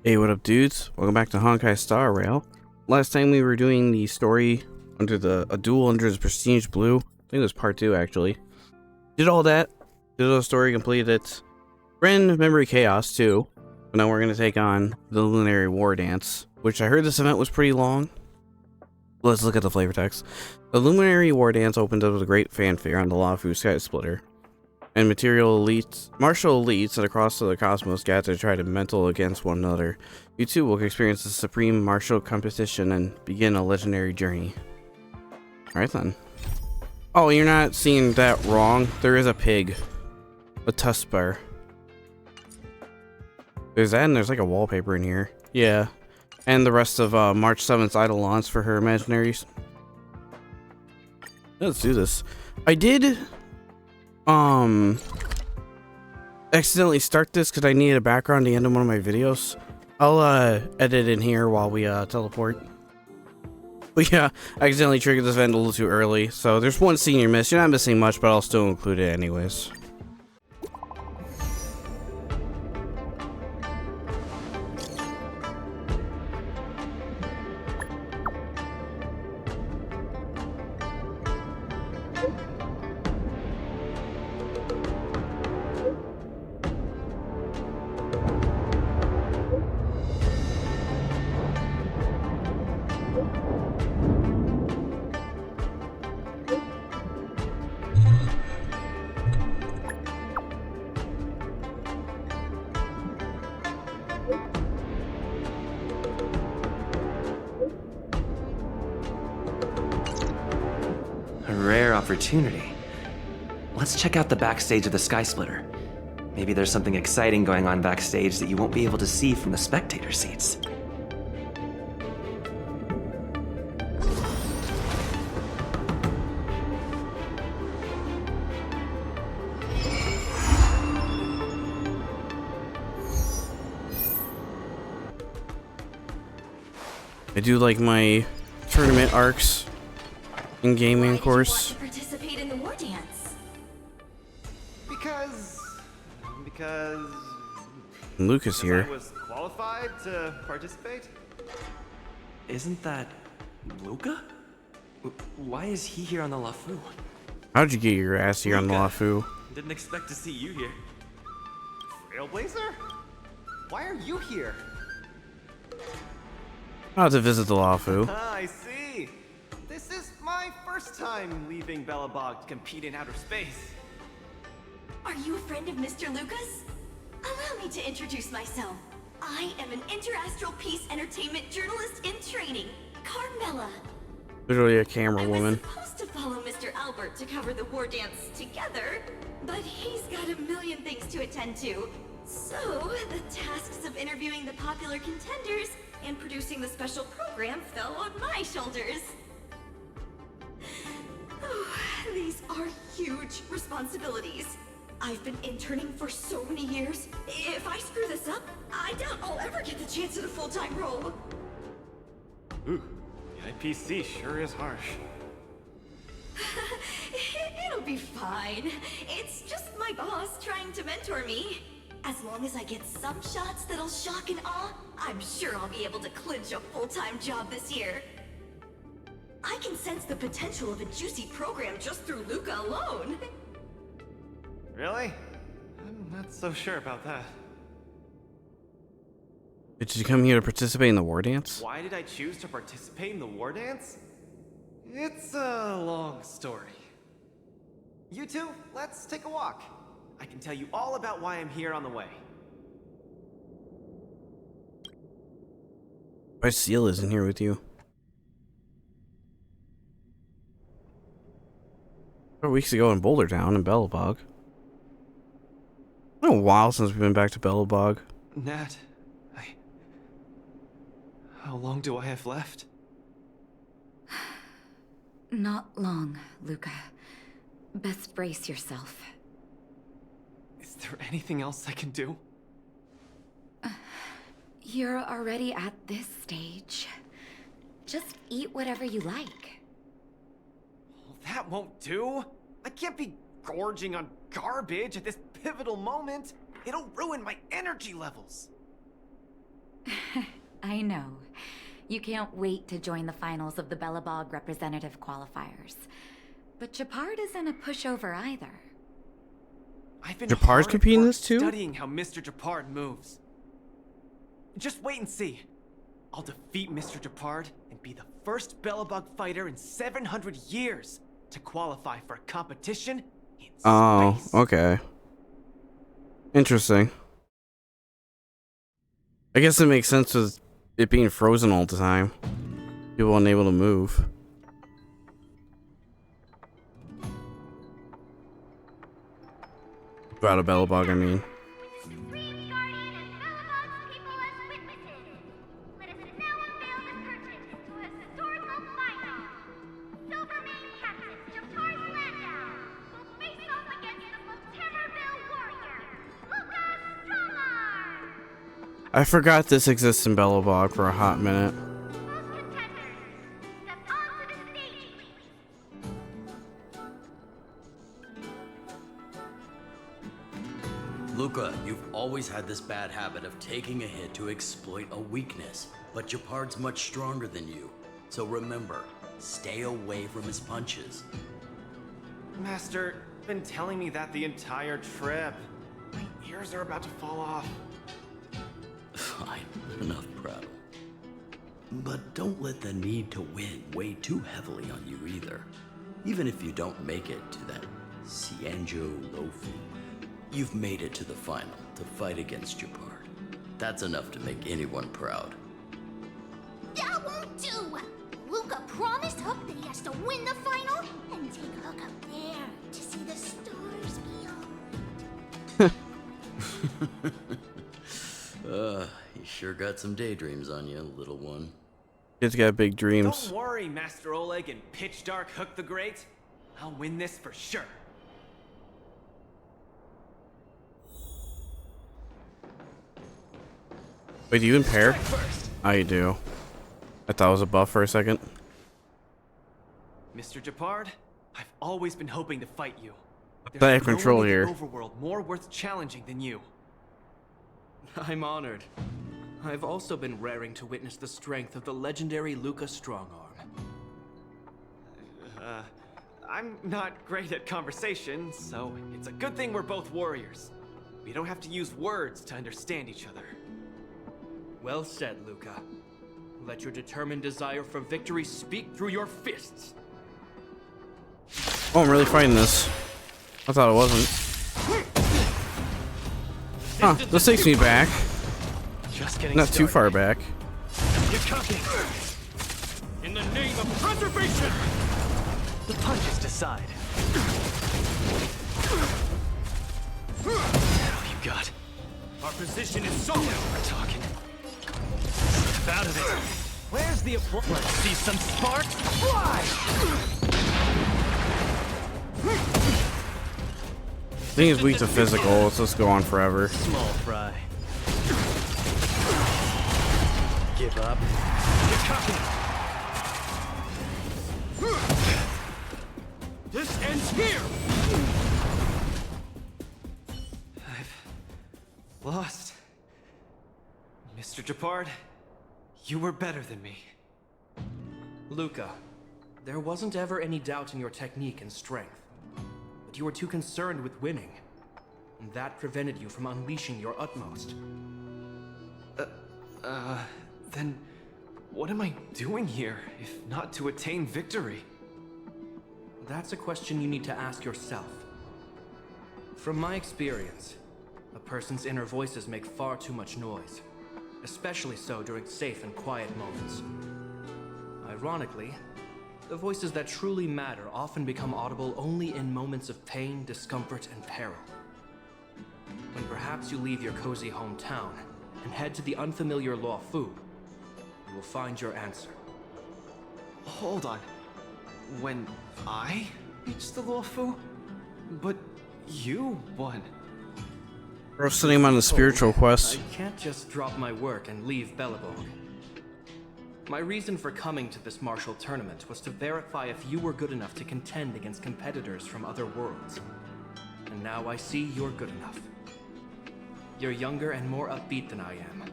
Hey, what up, dudes? Welcome back to Honkai Star Rail. Last time we were doing the story under a duel under the Prestige Blue. I think it was part 2, actually. Did all that. Did the story, completed it. Ran Memory Chaos, too. But now we're going to take on the Luminary Wardance, which I heard this event was pretty long. Let's look at the flavor text. The Luminary Wardance opened up with a great fanfare on the Lafu Sky Splitter. And martial elites that across the cosmos gather to try to mental against one another. You too will experience the supreme martial competition and begin a legendary journey. Alright then. Oh, you're not seeing that wrong. There is a pig. A tuskbar. There's that, and there's like a wallpaper in here. Yeah. And the rest of March 7th's Eidolons for her imaginaries. Let's do this. I did accidentally start this because I needed a background at the end of one of my videos. I'll edit in here while we teleport. But yeah, I accidentally triggered this event a little too early, so there's one scene you missed. You're not missing much, but I'll still include it anyways. Rare opportunity. Let's check out the backstage of the Sky Splitter. Maybe there's something exciting going on backstage that you won't be able to see from the spectator seats. I do like my tournament arcs in gaming, of course. Why did you want to participate in the Wardance? Because Lucas here. I was qualified to participate. Isn't that Luca? Why is he here on the Lafu? How'd you get your ass here on the Lafu? Didn't expect to see you here. Trailblazer? Why are you here? How to visit the Lafu. Ah, I see. This is my first time leaving Belobog to compete in outer space. Are you a friend of Mr. Lucas? Allow me to introduce myself. I am an interastral peace entertainment journalist in training, Carmela. Literally a camera I was woman. supposed to follow Mr. Albert to cover the Wardance together, but he's got a million things to attend to. So, the tasks of interviewing the popular contenders and producing the special program fell on my shoulders. These are huge responsibilities. I've been interning for so many years. If I screw this up, I doubt I'll ever get the chance at a full-time role. Ooh, the IPC sure is harsh. It'll be fine. It's just my boss trying to mentor me. As long as I get some shots that'll shock and awe, I'm sure I'll be able to clinch a full-time job this year. I can sense the potential of a juicy program just through Luca alone. Really? I'm not so sure about that. Did you come here to participate in the Wardance? Why did I choose to participate in the Wardance? It's a long story. You two, let's take a walk. I can tell you all about why I'm here on the way. Why Seal isn't here with you? Weeks ago in Boulder Town in Belobog. It's been a while since we've been back to Belobog. Nat, how long do I have left? Not long, Luca. Best brace yourself. Is there anything else I can do? You're already at this stage. Just eat whatever you like. Well, that won't do. I can't be gorging on garbage at this pivotal moment. It'll ruin my energy levels. I know. You can't wait to join the finals of the Belobog representative qualifiers. But Japard isn't a pushover either. I've been Japard's hard at competing in work this too? studying how Mr. Japard moves. Just wait and see. I'll defeat Mr. Japard and be the first Belobog fighter in 700 years to qualify for a competition in space. Oh, okay. Interesting. I guess it makes sense with it being frozen all the time. People unable to move. About a Belobog, I mean. Supreme Guardian and Belobog's people as witnesses. Let us now unveil the curtain to a historical final. Silvermane Captain Japard Landau will face off against the Volterrorville warrior, Luca Stromar. I forgot this exists in Belobog for a hot minute. Both contenders, step onto the stage, please. Luca, you've always had this bad habit of taking a hit to exploit a weakness, but Japard's much stronger than you. So remember, stay away from his punches. Master, been telling me that the entire trip. My ears are about to fall off. Fine, enough prattle. But don't let the need to win weigh too heavily on you either. Even if you don't make it to that Cianjo Lofu, you've made it to the final to fight against Japard. That's enough to make anyone proud. That won't do! Luca promised Hook that he has to win the final and take Hook up there to see the stars beyond. You sure got some daydreams on you, little one. Kids got big dreams. Don't worry, Master Oleg and Pitch Dark Hook the Great. I'll win this for sure. Wait, do you impair? Strike first. Oh, you do. I thought it was a buff for a second. Mr. Japard, I've always been hoping to fight you. I have no control one in here. the overworld more worth challenging than you. I'm honored. I've also been raring to witness the strength of the legendary Luca Strongarm. I'm not great at conversation, so it's a good thing we're both warriors. We don't have to use words to understand each other. Well said, Luca. Let your determined desire for victory speak through your fists. Oh, I'm really fighting this. I thought it wasn't. Huh, this takes me back. Just getting Not too started. far back. You're cooking! In the name of preservation! The punches decide. What you got? Our position is solid! We're talking. Step out of it. Where's the applause? Let's see some sparks fly! Thing is weak to physical. Let's just go on forever. Small fry. Give up. You're cooking! This ends here! I've lost. Mr. Japard, you were better than me. Luca, there wasn't ever any doubt in your technique and strength. But you were too concerned with winning. And that prevented you from unleashing your utmost. Then what am I doing here, if not to attain victory? That's a question you need to ask yourself. From my experience, a person's inner voices make far too much noise, especially so during safe and quiet moments. Ironically, the voices that truly matter often become audible only in moments of pain, discomfort, and peril. When perhaps you leave your cozy hometown and head to the unfamiliar Luofu, you will find your answer. Hold on. When I reached the Luofu? But you won. We're sending him on a spiritual quest. I can't just drop my work and leave Belobog. My reason for coming to this martial tournament was to verify if you were good enough to contend against competitors from other worlds. And now I see you're good enough. You're younger and more upbeat than I am.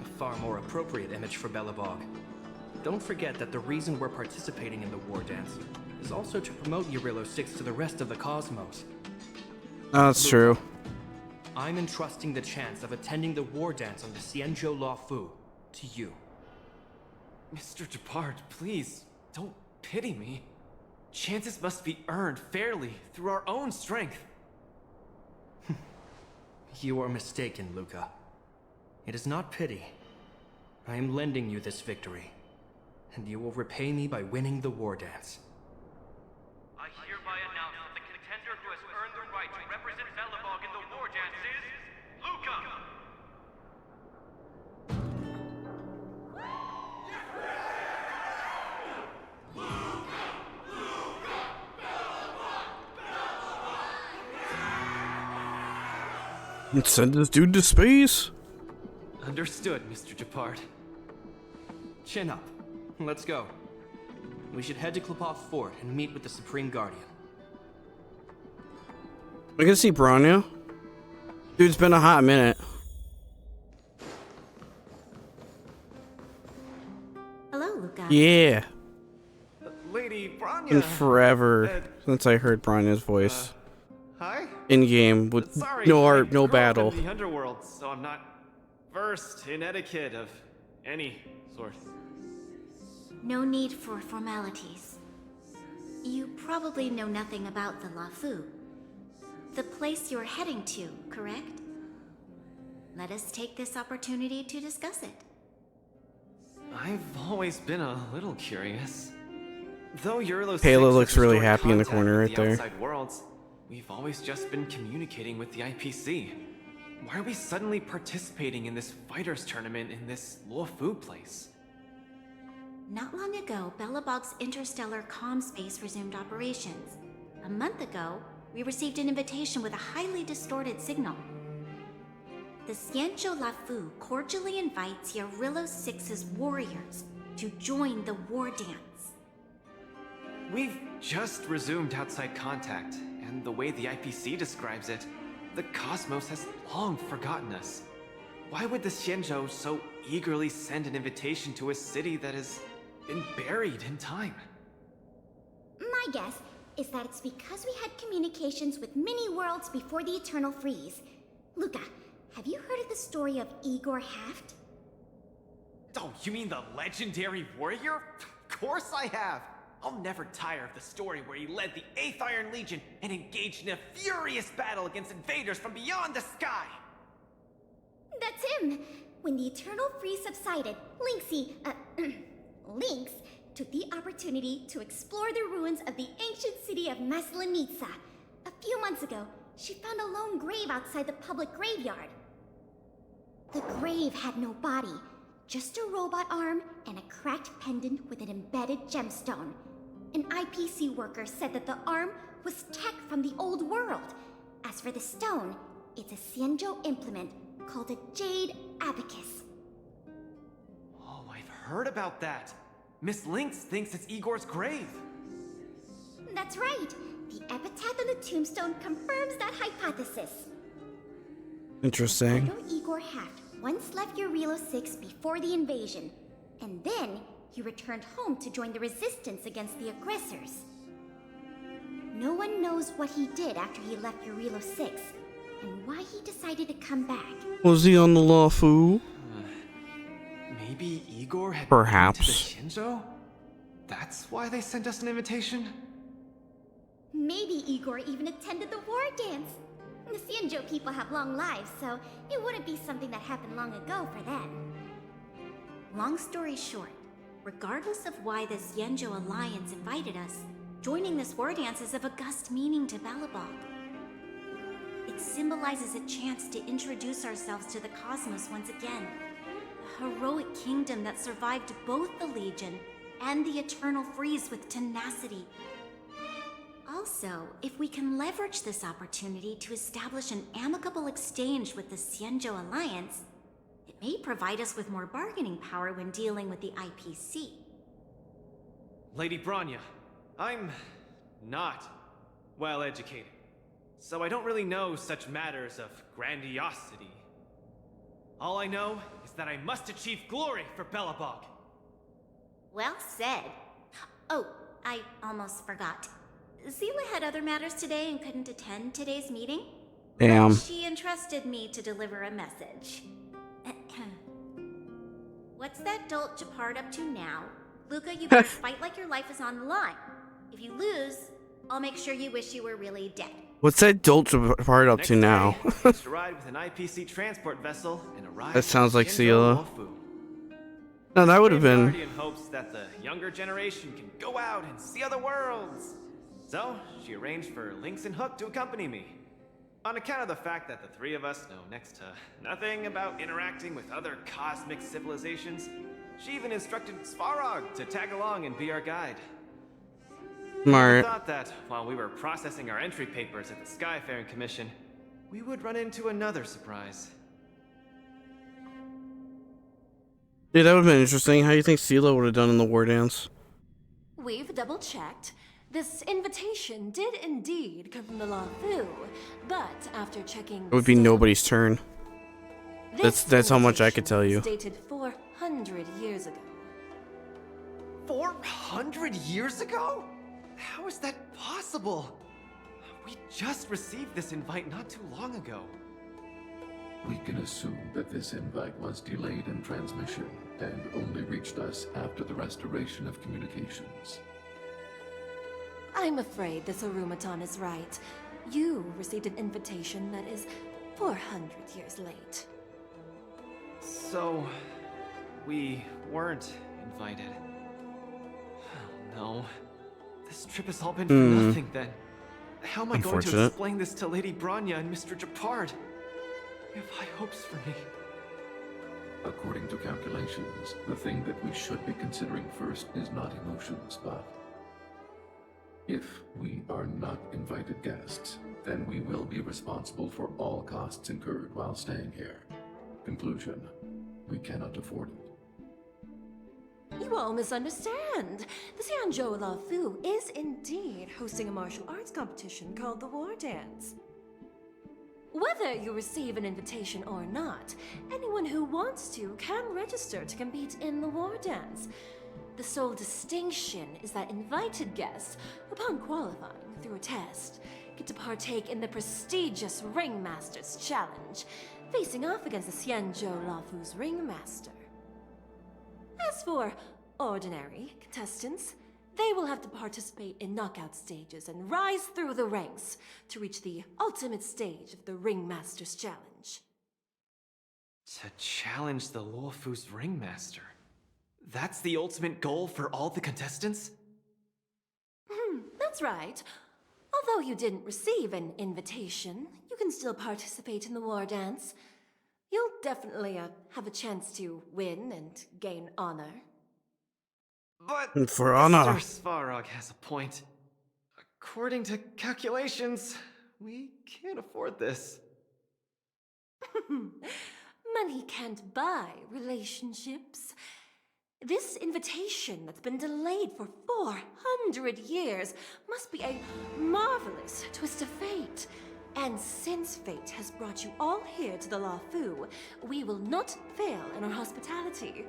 A far more appropriate image for Belobog. Don't forget that the reason we're participating in the war dance is also to promote Eurilo 6 to the rest of the cosmos. Oh, that's true. I'm entrusting the chance of attending the war dance on the Xianzhou La Fu to you. Mr. Gepard, please, don't pity me. Chances must be earned fairly through our own strength. You are mistaken, Luca. It is not pity. I am lending you this victory, and you will repay me by winning the war dance. I hereby announce that the contender who has earned the right to represent Belobog in the war dance is Luca! Let's send this dude to space. Understood, Mr. Gepard. Chin up. Let's go. We should head to Klopov Fort and meet with the Supreme Guardian. I can see Bronya. Dude, it's been a hot minute. Hello, Luca. Yeah. Lady Bronya. Been forever since I heard Bronya's voice. Hi? In game with Sorry, no I art, no grew up battle. in the underworld, so I'm not versed in etiquette of any sort. No need for formalities. You probably know nothing about the La Fu. The place you're heading to, correct? Let us take this opportunity to discuss it. I've always been a little curious. Though Eurilo Payla 6 looks has really restored happy in the contact corner with right the there. outside worlds, we've always just been communicating with the IPC. Why are we suddenly participating in this fighters tournament in this Luofu place? Not long ago, Belobog's interstellar comm space resumed operations. A month ago, we received an invitation with a highly distorted signal. The Xianzhou La Fu cordially invites Eurilo 6's warriors to join the war dance. We've just resumed outside contact, and the way the IPC describes it, the cosmos has long forgotten us. Why would the Xianzhou so eagerly send an invitation to a city that has been buried in time? My guess is that it's because we had communications with many worlds before the Eternal Freeze. Luca, have you heard of the story of Igor Haft? Oh, you mean the legendary warrior? Of course I have! I'll never tire of the story where he led the 8th Iron Legion and engaged in a furious battle against invaders from beyond the sky! That's him! When the Eternal Freeze subsided, Lynx took the opportunity to explore the ruins of the ancient city of Maslenitsa. A few months ago, she found a lone grave outside the public graveyard. The grave had no body, just a robot arm and a cracked pendant with an embedded gemstone. An IPC worker said that the arm was tech from the old world. As for the stone, it's a Xianzhou implement called a Jade Abacus. Oh, I've heard about that. Miss Lynx thinks it's Igor's grave. That's right. The epitaph on the tombstone confirms that hypothesis. Interesting. Widow Igor Haft once left Eurilo 6 before the invasion, and then he returned home to join the resistance against the aggressors. No one knows what he did after he left Eurilo 6, and why he decided to come back. Was he on the La Fu? Maybe Igor had Perhaps. been to the Xianzhou? That's why they sent us an invitation? Maybe Igor even attended the war dance. The Xianzhou people have long lives, so it wouldn't be something that happened long ago for them. Long story short, regardless of why the Xianzhou Alliance invited us, joining this war dance is of august meaning to Belobog. It symbolizes a chance to introduce ourselves to the cosmos once again. A heroic kingdom that survived both the Legion and the Eternal Freeze with tenacity. Also, if we can leverage this opportunity to establish an amicable exchange with the Xianzhou Alliance, it may provide us with more bargaining power when dealing with the IPC. Lady Bronya, I'm not well educated, so I don't really know such matters of grandiosity. All I know is that I must achieve glory for Belobog. Well said. Oh, I almost forgot. Zila had other matters today and couldn't attend today's meeting. Damn. But she entrusted me to deliver a message. What's that dolt Japard up to now? Luca, you better fight like your life is on the line. If you lose, I'll make sure you wish you were really dead. What's that dolt part up Next to now? day, I used to ride with an IPC transport vessel and arrive. That sounds like Shinjo Sela. Wofu. No, that would have Brave been. Guardian hopes that the younger generation can go out and see other worlds. So, she arranged for Lynx and Hook to accompany me. On account of the fact that the three of us know next to nothing about interacting with other cosmic civilizations, she even instructed Svarog to tag along and be our guide. I Smart. thought that while we were processing our entry papers at the Skyfaring Commission, we would run into another surprise. Yeah, that would have been interesting. How do you think CeeLo would have done in the Wardance? We've double-checked. This invitation did indeed come from the Lafu, but after checking It would be nobody's turn. That's how much I could tell you. Dated 400 years ago. 400 years ago? How is that possible? We just received this invite not too long ago. We can assume that this invite was delayed in transmission and only reached us after the restoration of communications. I'm afraid this Arumaton is right. You received an invitation that is 400 years late. So, we weren't invited. Oh no. This trip has all been for nothing then. How am I going to Unfortunate. explain this to Lady Bronya and Mr. Japard? They have high hopes for me. According to calculations, the thing that we should be considering first is not emotions, but if we are not invited guests, then we will be responsible for all costs incurred while staying here. Conclusion, we cannot afford it. You all misunderstand. The Xianzhou Lafu is indeed hosting a martial arts competition called the Wardance. Whether you receive an invitation or not, anyone who wants to can register to compete in the Wardance. The sole distinction is that invited guests, upon qualifying through a test, get to partake in the prestigious Ringmaster's Challenge, facing off against the Xianzhou Lafu's Ringmaster. As for ordinary contestants, they will have to participate in knockout stages and rise through the ranks to reach the ultimate stage of the Ringmaster's Challenge. To challenge the Luofu's Ringmaster. That's the ultimate goal for all the contestants? That's right. Although you didn't receive an invitation, you can still participate in the Wardance. You'll definitely have a chance to win and gain honor. But For honor. Mr. Svarog has a point. According to calculations, we can't afford this. Money can't buy relationships. This invitation that's been delayed for 400 years must be a marvelous twist of fate. And since fate has brought you all here to the Lafu, we will not fail in our hospitality.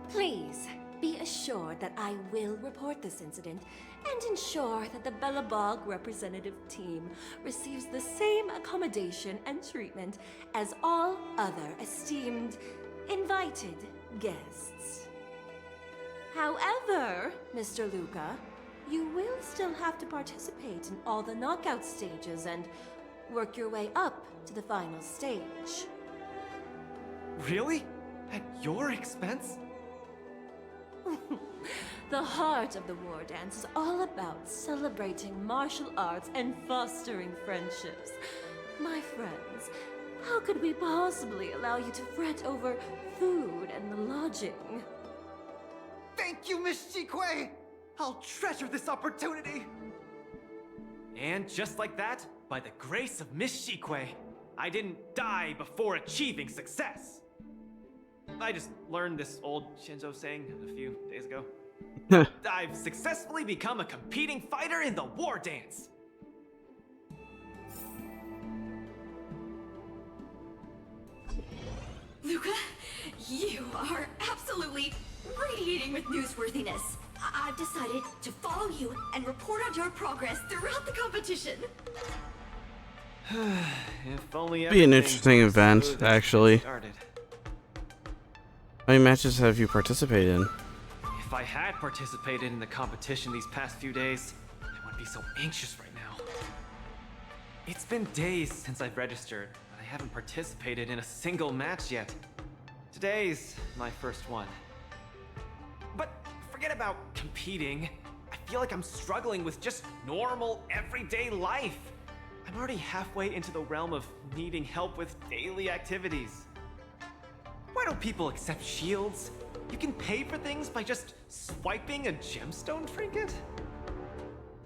Please be assured that I will report this incident and ensure that the Belobog representative team receives the same accommodation and treatment as all other esteemed, invited guests. However, Mr. Luca, you will still have to participate in all the knockout stages and work your way up to the final stage. Really? At your expense? The heart of the Wardance is all about celebrating martial arts and fostering friendships. My friends, how could we possibly allow you to fret over food and the lodging? Thank you, Miss Shikwe! I'll treasure this opportunity! And just like that, by the grace of Miss Shikwe, I didn't die before achieving success! I just learned this old Shinzo saying a few days ago. I've successfully become a competing fighter in the Wardance! You are absolutely radiating with newsworthiness. I've decided to follow you and report on your progress throughout the competition. If only Be an everything interesting was event, smooth as it actually. started. How many matches have you participated in? If I had participated in the competition these past few days, I wouldn't be so anxious right now. It's been days since I've registered, but I haven't participated in a single match yet. Today's my first one. But forget about competing. I feel like I'm struggling with just normal, everyday life. I'm already halfway into the realm of needing help with daily activities. Why don't people accept shields? You can pay for things by just swiping a gemstone trinket?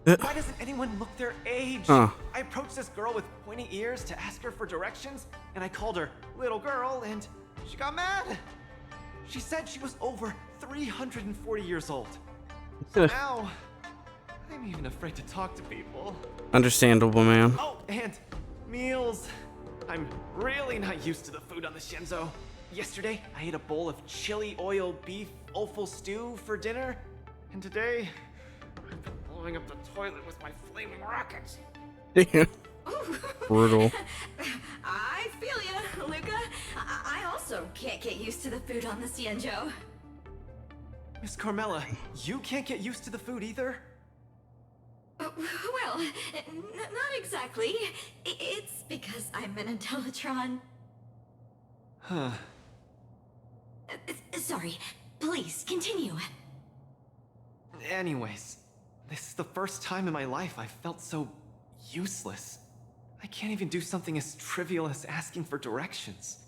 Why doesn't anyone look their age? I approached this girl with pointy ears to ask her for directions, and I called her little girl, and she got mad. She said she was over 340 years old. So now, I'm even afraid to talk to people. Understandable, man. Oh, and meals. I'm really not used to the food on the Shinzo. Yesterday, I ate a bowl of chili oil beef offal stew for dinner, and today, I've been blowing up the toilet with my flaming rockets. Brutal. I feel ya, Luca. I also can't get used to the food on the Xianzhou. Miss Carmela, you can't get used to the food either? Well, not exactly. It's because I'm an Intellatron. Huh. Sorry. Please, continue. Anyways, this is the first time in my life I've felt so useless. I can't even do something as trivial as asking for directions.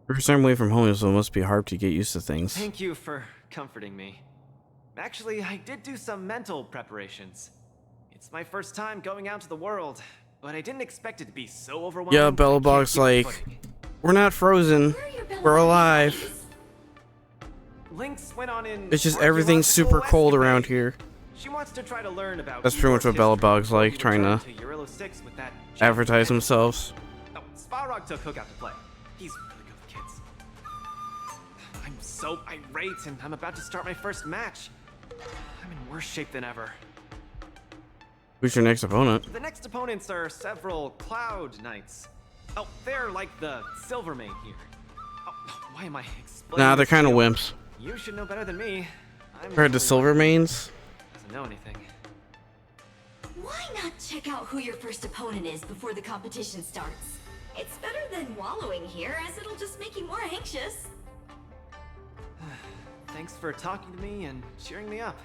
First time away from home, so it must be hard to get used to things. Thank you for comforting me. Actually, I did do some mental preparations. It's my first time going out to the world, but I didn't expect it to be so overwhelming. Yeah, Belobog's like, we're not frozen, we're alive. Lynx went on in It's just everything's super cold around here. She wants to try to learn about. That's pretty much what Belobog's like, trying to advertise themselves. Oh, Svarog took Hookout to play. He's really good with kids. I'm so irate, and I'm about to start my first match. I'm in worse shape than ever. Who's your next opponent? The next opponents are several Cloud Knights. Oh, they're like the Silvermane here. Oh, why am I explaining? Nah, they're this kind of to you? wimps. You should know better than me. I'm Heard the usually Silvermanes? doesn't know anything. Why not check out who your first opponent is before the competition starts? It's better than wallowing here, as it'll just make you more anxious. Thanks for talking to me and cheering me up.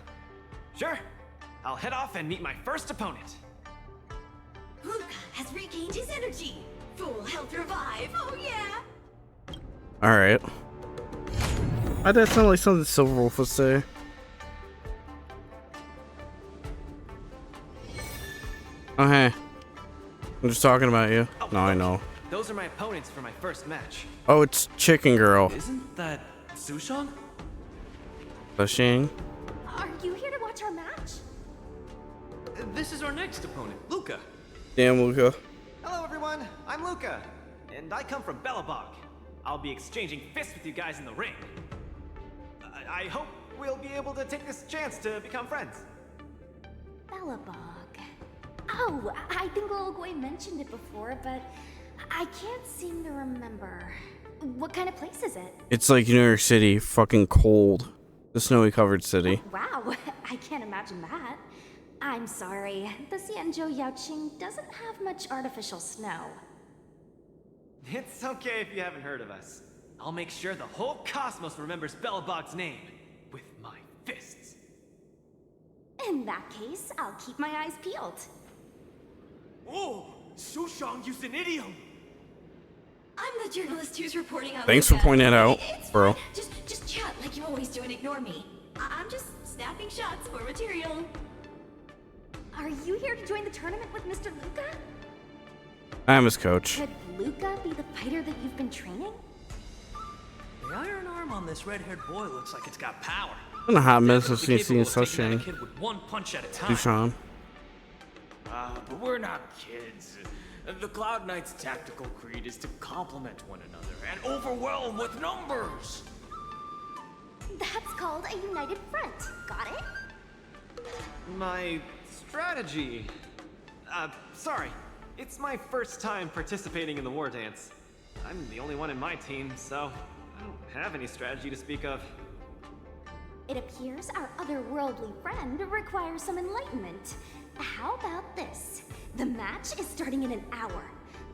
Sure, I'll head off and meet my first opponent. Luca has regained his energy. Full health revive. Oh yeah. Alright. Why'd that sound like something Silverwolf would say? Oh, hey. I'm just talking about you. Oh, No, I know. Those are my opponents for my first match. Oh, it's Chicken Girl. Isn't that Sushang? The Shing. Are you here to watch our match? This is our next opponent, Luca. Damn, Luca. Hello everyone, I'm Luca, and I come from Belobog. I'll be exchanging fists with you guys in the ring. I hope we'll be able to take this chance to become friends. Belobog. Oh, I think Ologoi mentioned it before, but I can't seem to remember. What kind of place is it? It's like New York City, fucking cold. The snowy covered city. Wow, I can't imagine that. I'm sorry, the Xianzhou Yaoqing doesn't have much artificial snow. It's okay if you haven't heard of us. I'll make sure the whole cosmos remembers Belobog's name with my fists. In that case, I'll keep my eyes peeled. Oh, Sushang used an idiom. I'm the journalist who's reporting on. Thanks for Luca. pointing that out, It's bro. fine. Just chat like you always do and ignore me. I'm just snapping shots for material. Are you here to join the tournament with Mr. Luca? I'm his coach. Could Luca be the fighter that you've been training? The iron arm on this red-haired boy looks like it's got power. It's been a hot minute since Definitely we've seen capable of such taking thing. that kid with one punch at a time. Dushan. But we're not kids. The Cloud Knight's tactical creed is to complement one another and overwhelm with numbers. That's called a united front. Got it? My strategy. Sorry. It's my first time participating in the war dance. I'm the only one in my team, so I don't have any strategy to speak of. It appears our otherworldly friend requires some enlightenment. How about this? The match is starting in an hour.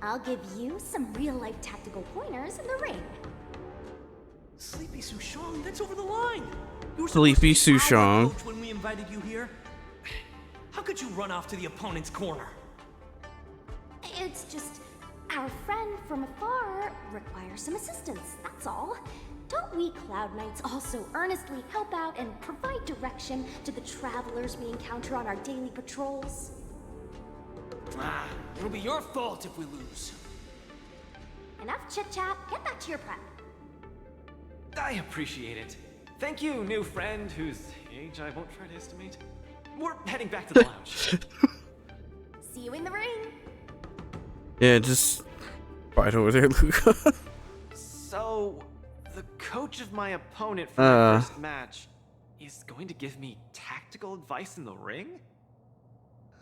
I'll give you some real-life tactical pointers in the ring. Sleepy Souchong, that's over the line. You were Sleepy supposed to be our Souchong. coach when we invited you here. How could you run off to the opponent's corner? It's just our friend from afar requires some assistance, that's all. Don't we Cloud Knights also earnestly help out and provide direction to the travelers we encounter on our daily patrols? It'll be your fault if we lose. Enough chit-chat, get back to your prep. I appreciate it. Thank you, new friend whose age I won't try to estimate. We're heading back to the lounge. See you in the ring. Yeah, just fight over there, Luca. So, the coach of my opponent for my first match is going to give me tactical advice in the ring?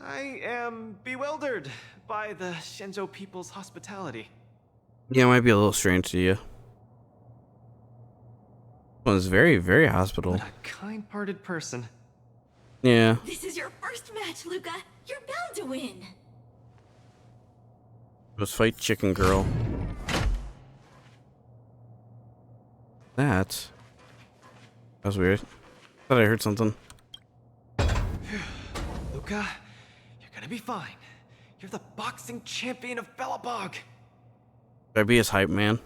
I am bewildered by the Shenzhou people's hospitality. Yeah, it might be a little strange to you. Well, it's very, very hospitable. What a kind-hearted person. Yeah. This is your first match, Luca. You're bound to win. Let's fight Chicken Girl. That was weird. Thought I heard something. Luca, you're gonna be fine. You're the boxing champion of Belobog. Should I be his hype man?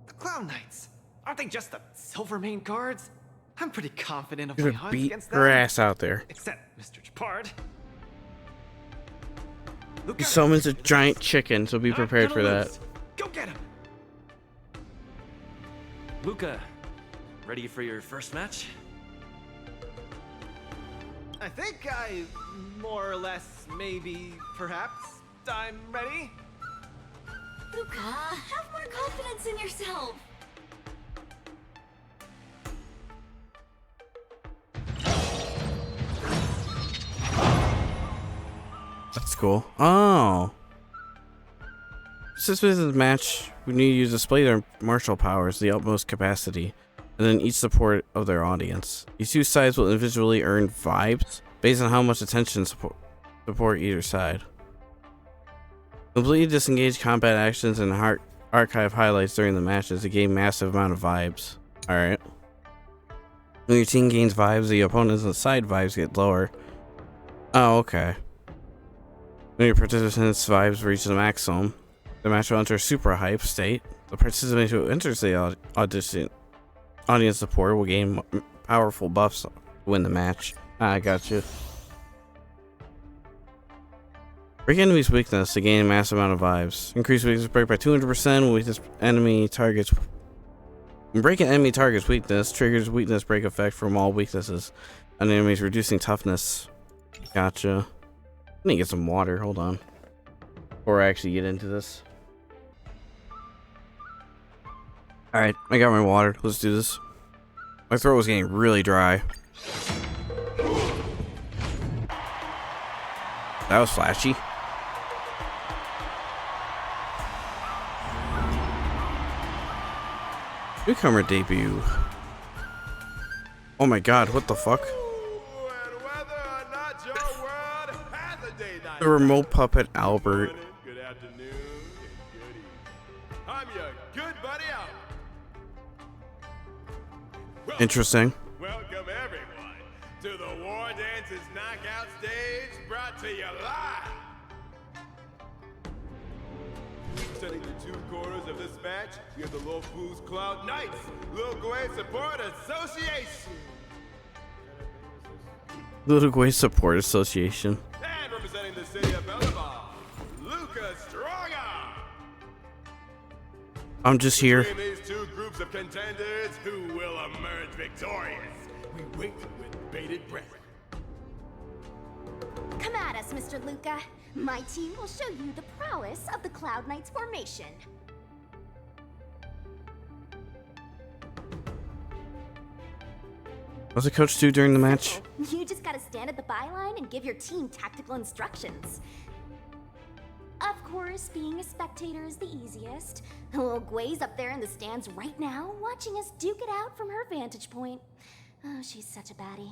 The Clown Knights. Aren't they just the Silvermane guards? I'm pretty confident of You're my gonna odds beat against them. her ass out there. Except Mr. Japard. He Luca, summons a giant chicken, so be not prepared for gonna that. lose. Go get him. Luca, ready for your first match? I think more or less, maybe, perhaps, I'm ready. Luca, have more confidence in yourself. That's cool. Oh. Since this is a match, we need to display their martial powers to the utmost capacity, and then each support of their audience. These two sides will individually earn vibes based on how much attention support either side. Completely disengage combat actions and archive highlights during the matches to gain massive amount of vibes. Alright. When your team gains vibes, the opponents and side vibes get lower. Oh, okay. When your participants' vibes reach the maximum, the match will enter super hype state. The participant who enters the audience support will gain powerful buffs to win the match. I got you. Break enemy's weakness to gain a massive amount of vibes. Increase weakness break by 200% with this enemy targets. When breaking enemy target's weakness, triggers weakness break effect from all weaknesses. An enemy's reducing toughness. Gotcha. I need to get some water. Hold on. Before I actually get into this. Alright, I got my water. Let's do this. My throat was getting really dry. That was flashy. Newcomer debut. Oh my god, what the fuck? The remote puppet Albert. Good afternoon, goody. I'm your good buddy Albert. Interesting. Welcome everyone to the Wardance's knockout stage, brought to you live. Representing the two corners of this match, we have the Lofu's Cloud Knights, Lilgway Support Association. Little Guay Support Association. And representing the city of Belobog, Luca Stronga. I'm just here. Between these two groups of contenders, who will emerge victorious? We wait with bated breath. Come at us, Mr. Luca. My team will show you the prowess of the Cloud Knights formation. What does the coach do during the match? You just gotta stand at the byline and give your team tactical instructions. Of course, being a spectator is the easiest. Little Gwei's up there in the stands right now, watching us duke it out from her vantage point. Oh, she's such a baddie.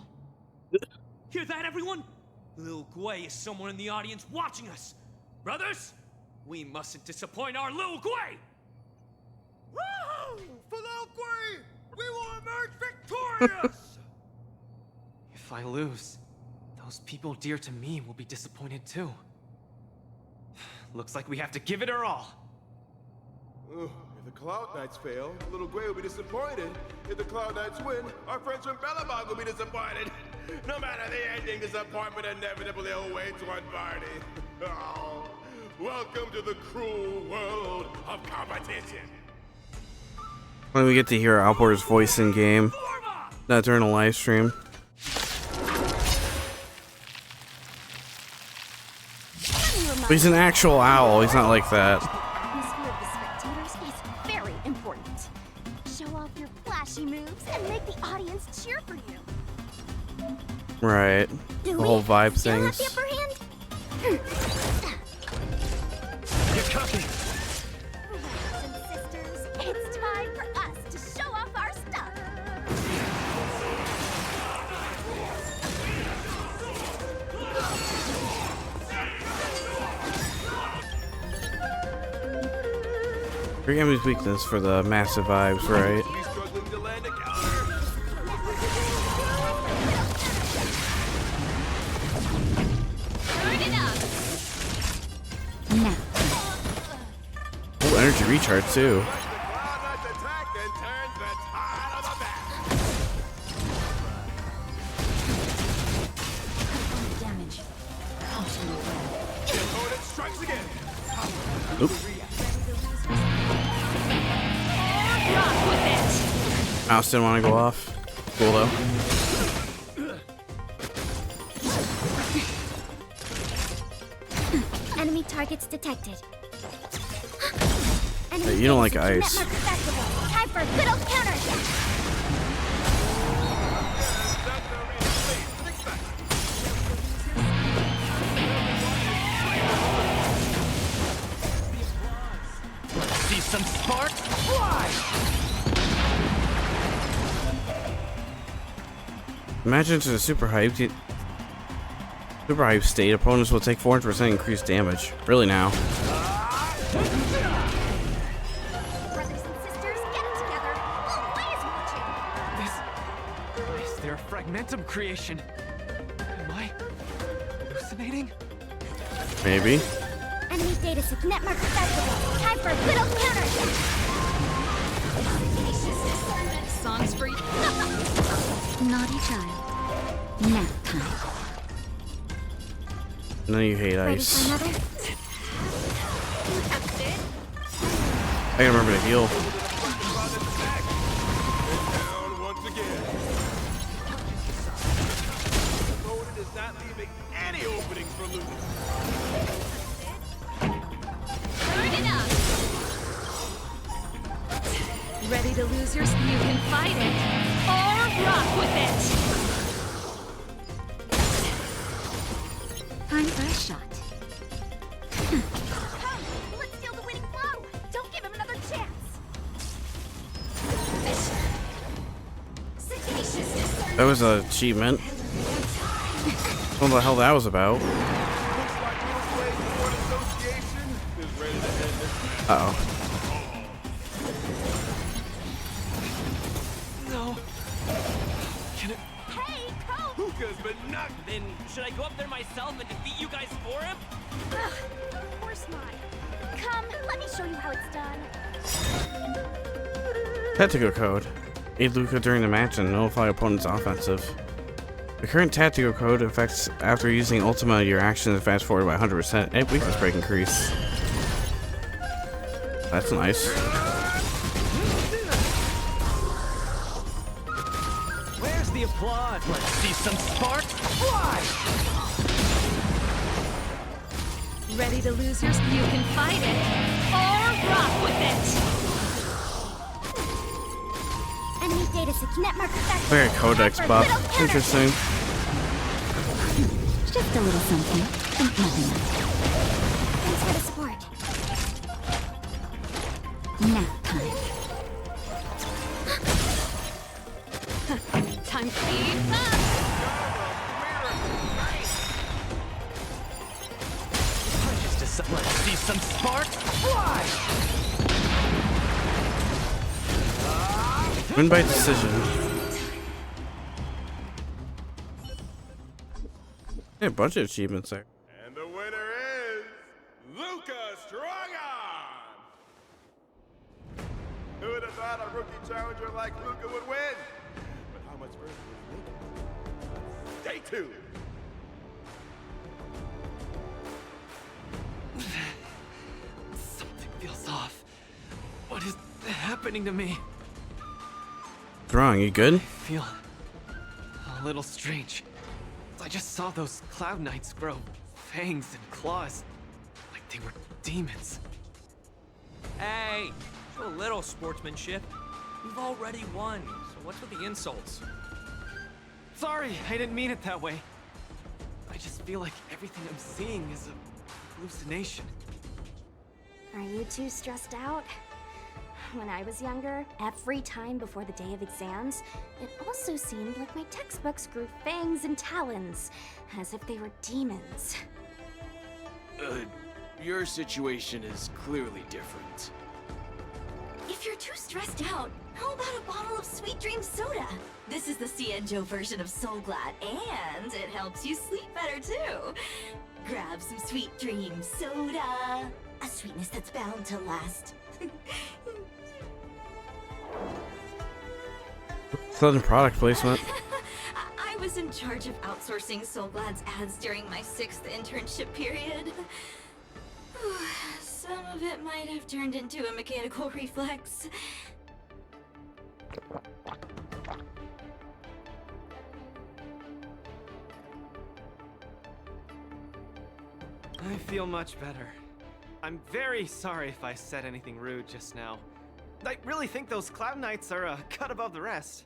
Hear that, everyone? Lil Gwei is somewhere in the audience watching us. Brothers, we mustn't disappoint our Lil Gwei! Woo! For Lil Gwei, we will emerge victorious! If I lose, those people dear to me will be disappointed too. Looks like we have to give it our all. Ugh, if the Cloud Knights fail, Little Gwei will be disappointed. If the Cloud Knights win, our friends from Belobog will be disappointed. No matter the ending, disappointment inevitably awaits one party. Oh, welcome to the cruel world of competition. When we get to hear Alpor's voice in game, not during a live stream. But he's an actual owl. He's not like that. The atmosphere of the spectators is very important. Show off your flashy moves and make the audience cheer for you. Right. The whole vibe things. You're cooking. Brothers and sisters, it's time for us to show off our stuff. Bring his weakness for the massive vibes, right? He's struggling to land a counter. Oh, energy recharge too. The Cloud Knights attack and turns the tide of the battle. Damage. The opponent strikes again. Oop. Mouse didn't want to go off. Cool though. Enemy targets detected. Hey, you don't like ice. Time for a good old counter attack. See some sparks fly! Imagine to the super hyped state, opponents will take 400% increased damage. Really now. Brothers and sisters, get it together. Always watching. Is there a fragmentum creation? Am I hallucinating? Maybe. Enemy data sig network festival. Time for a good old counter attack. Songs for you. Naughty child. Nap time. No, you hate Ready ice. for another? I gotta remember to heal. Down once again. The opponent is not leaving any openings for losing. Ready to lose yours? You can fight it or rock with it. Time for a shot. Come, let's steal the winning blow. Don't give him another chance. That was an achievement. I don't know what the hell that was about. Looks like Little Gwei's Board Association is ready to end this match. Uh-oh. No. Can it? Hey, coach! Hookah's been knocked. Then should I go up there myself and defeat you guys for him? Of course not. Come, let me show you how it's done. Tactical code. Aid Luca during the match and notify opponent's offensive. The current tactical code affects after using Ultima, your actions advance forward by 100% and weakness break increase. That's nice. Where's the applause? Let's see some sparks fly! Ready to lose yours? You can fight it or rock with it. Enemy data net marker back. Like a codex buff. Interesting. Just a little something. Think nothing of it. Thanks for the support. Nap time. Time to eat up. Let's see some sparks fly! Win by decision. Yeah, a bunch of achievements there. And the winner is Luca Strongon! Who would have thought a rookie challenger like Luca would win? But how much further will he make it? Stay tuned! Something feels off. What is happening to me? What's wrong? You good? I feel a little strange. I just saw those Cloud Knights grow fangs and claws, like they were demons. Hey, a little sportsmanship. We've already won, so what's with the insults? Sorry, I didn't mean it that way. I just feel like everything I'm seeing is a hallucination. Are you too stressed out? When I was younger, every time before the day of exams, it also seemed like my textbooks grew fangs and talons, as if they were demons. Your situation is clearly different. If you're too stressed out, how about a bottle of Sweet Dream soda? This is the Cienjo version of Soul Glad, and it helps you sleep better too. Grab some Sweet Dream soda. A sweetness that's bound to last. Southern product placement. I was in charge of outsourcing Soul Glad's ads during my 6th internship period. Some of it might have turned into a mechanical reflex. I feel much better. I'm very sorry if I said anything rude just now. I really think those Cloud Knights are a cut above the rest.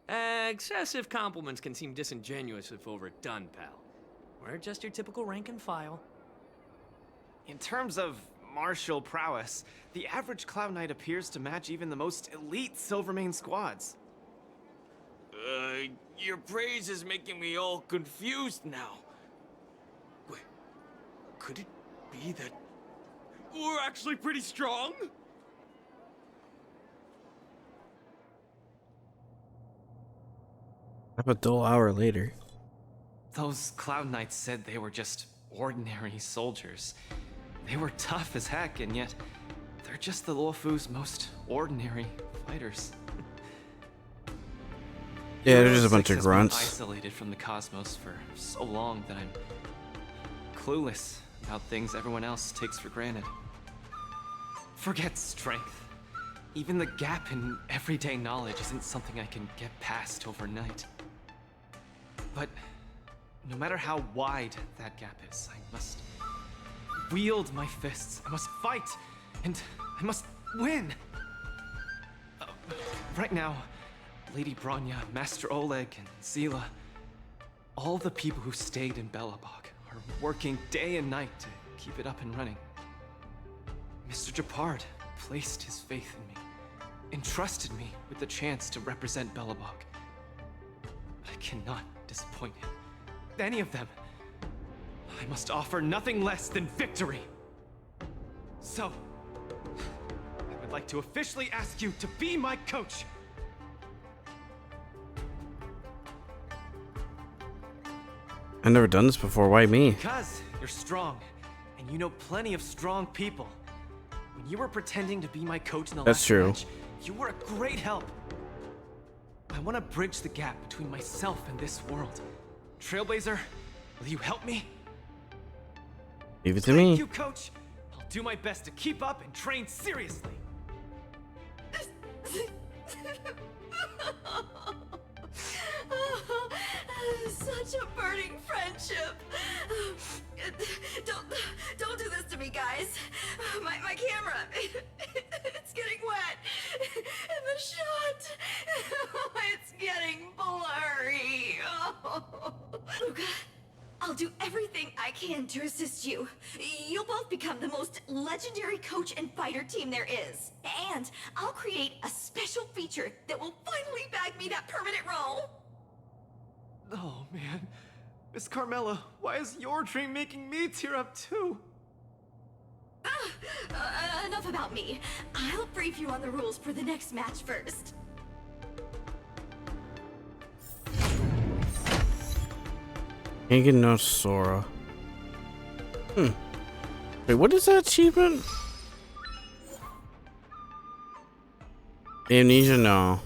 Excessive compliments can seem disingenuous if overdone, pal. We're just your typical rank and file. In terms of martial prowess, the average Cloud Knight appears to match even the most elite Silvermane squads. Your praise is making me all confused now. Wait, could it be that we're actually pretty strong? A dull hour later. Those Cloud Knights said they were just ordinary soldiers. They were tough as heck, and yet they're just the Luofu's most ordinary fighters. Yeah, they're just a bunch Six of has been grunts. isolated from the cosmos for so long that I'm clueless about things everyone else takes for granted. Forget strength. Even the gap in everyday knowledge isn't something I can get past overnight. But no matter how wide that gap is, I must wield my fists. I must fight, and I must win. Right now, Lady Bronya, Master Oleg, and Zila, all the people who stayed in Belobog are working day and night to keep it up and running. Mr. Japard placed his faith in me, entrusted me with the chance to represent Belobog. I cannot disappoint him. Any of them. I must offer nothing less than victory. So, I would like to officially ask you to be my coach. I've never done this before. Why me? Because you're strong, and you know plenty of strong people. When you were pretending to be my coach in the That's last true. match, you were a great help. I want to bridge the gap between myself and this world. Trailblazer, will you help me? Leave it to me. Thank you, Coach. I'll do my best to keep up and train seriously. Such a burning friendship. Don't do this to me, guys. My camera, it's getting wet. And the shot, it's getting blurry. Oh. Luca, I'll do everything I can to assist you. You'll both become the most legendary coach and fighter team there is. And I'll create a special feature that will finally bag me that permanent role. Oh, man. Miss Carmela, why is your dream making me tear up too? Enough about me. I'll brief you on the rules for the next match first. Can't get enough Sora. Wait, what is that achievement? Amnesia, no.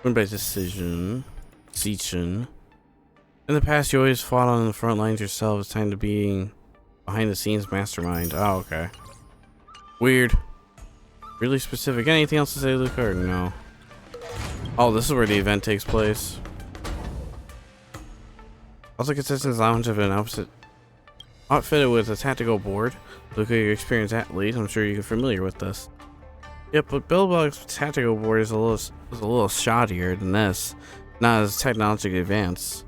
Win by decision. Seachin. In the past, you always fought on the front lines yourself. It's time to being behind the scenes mastermind. Oh, okay. Weird. Really specific. Anything else to say, Luca, or no? Oh, this is where the event takes place. Also, contestants lounge have been outfitted with a tactical board. Luca, your experienced athlete, I'm sure you're familiar with this. Yep, but Belobog's tactical board is a little shoddier than this. Not as technologically advanced.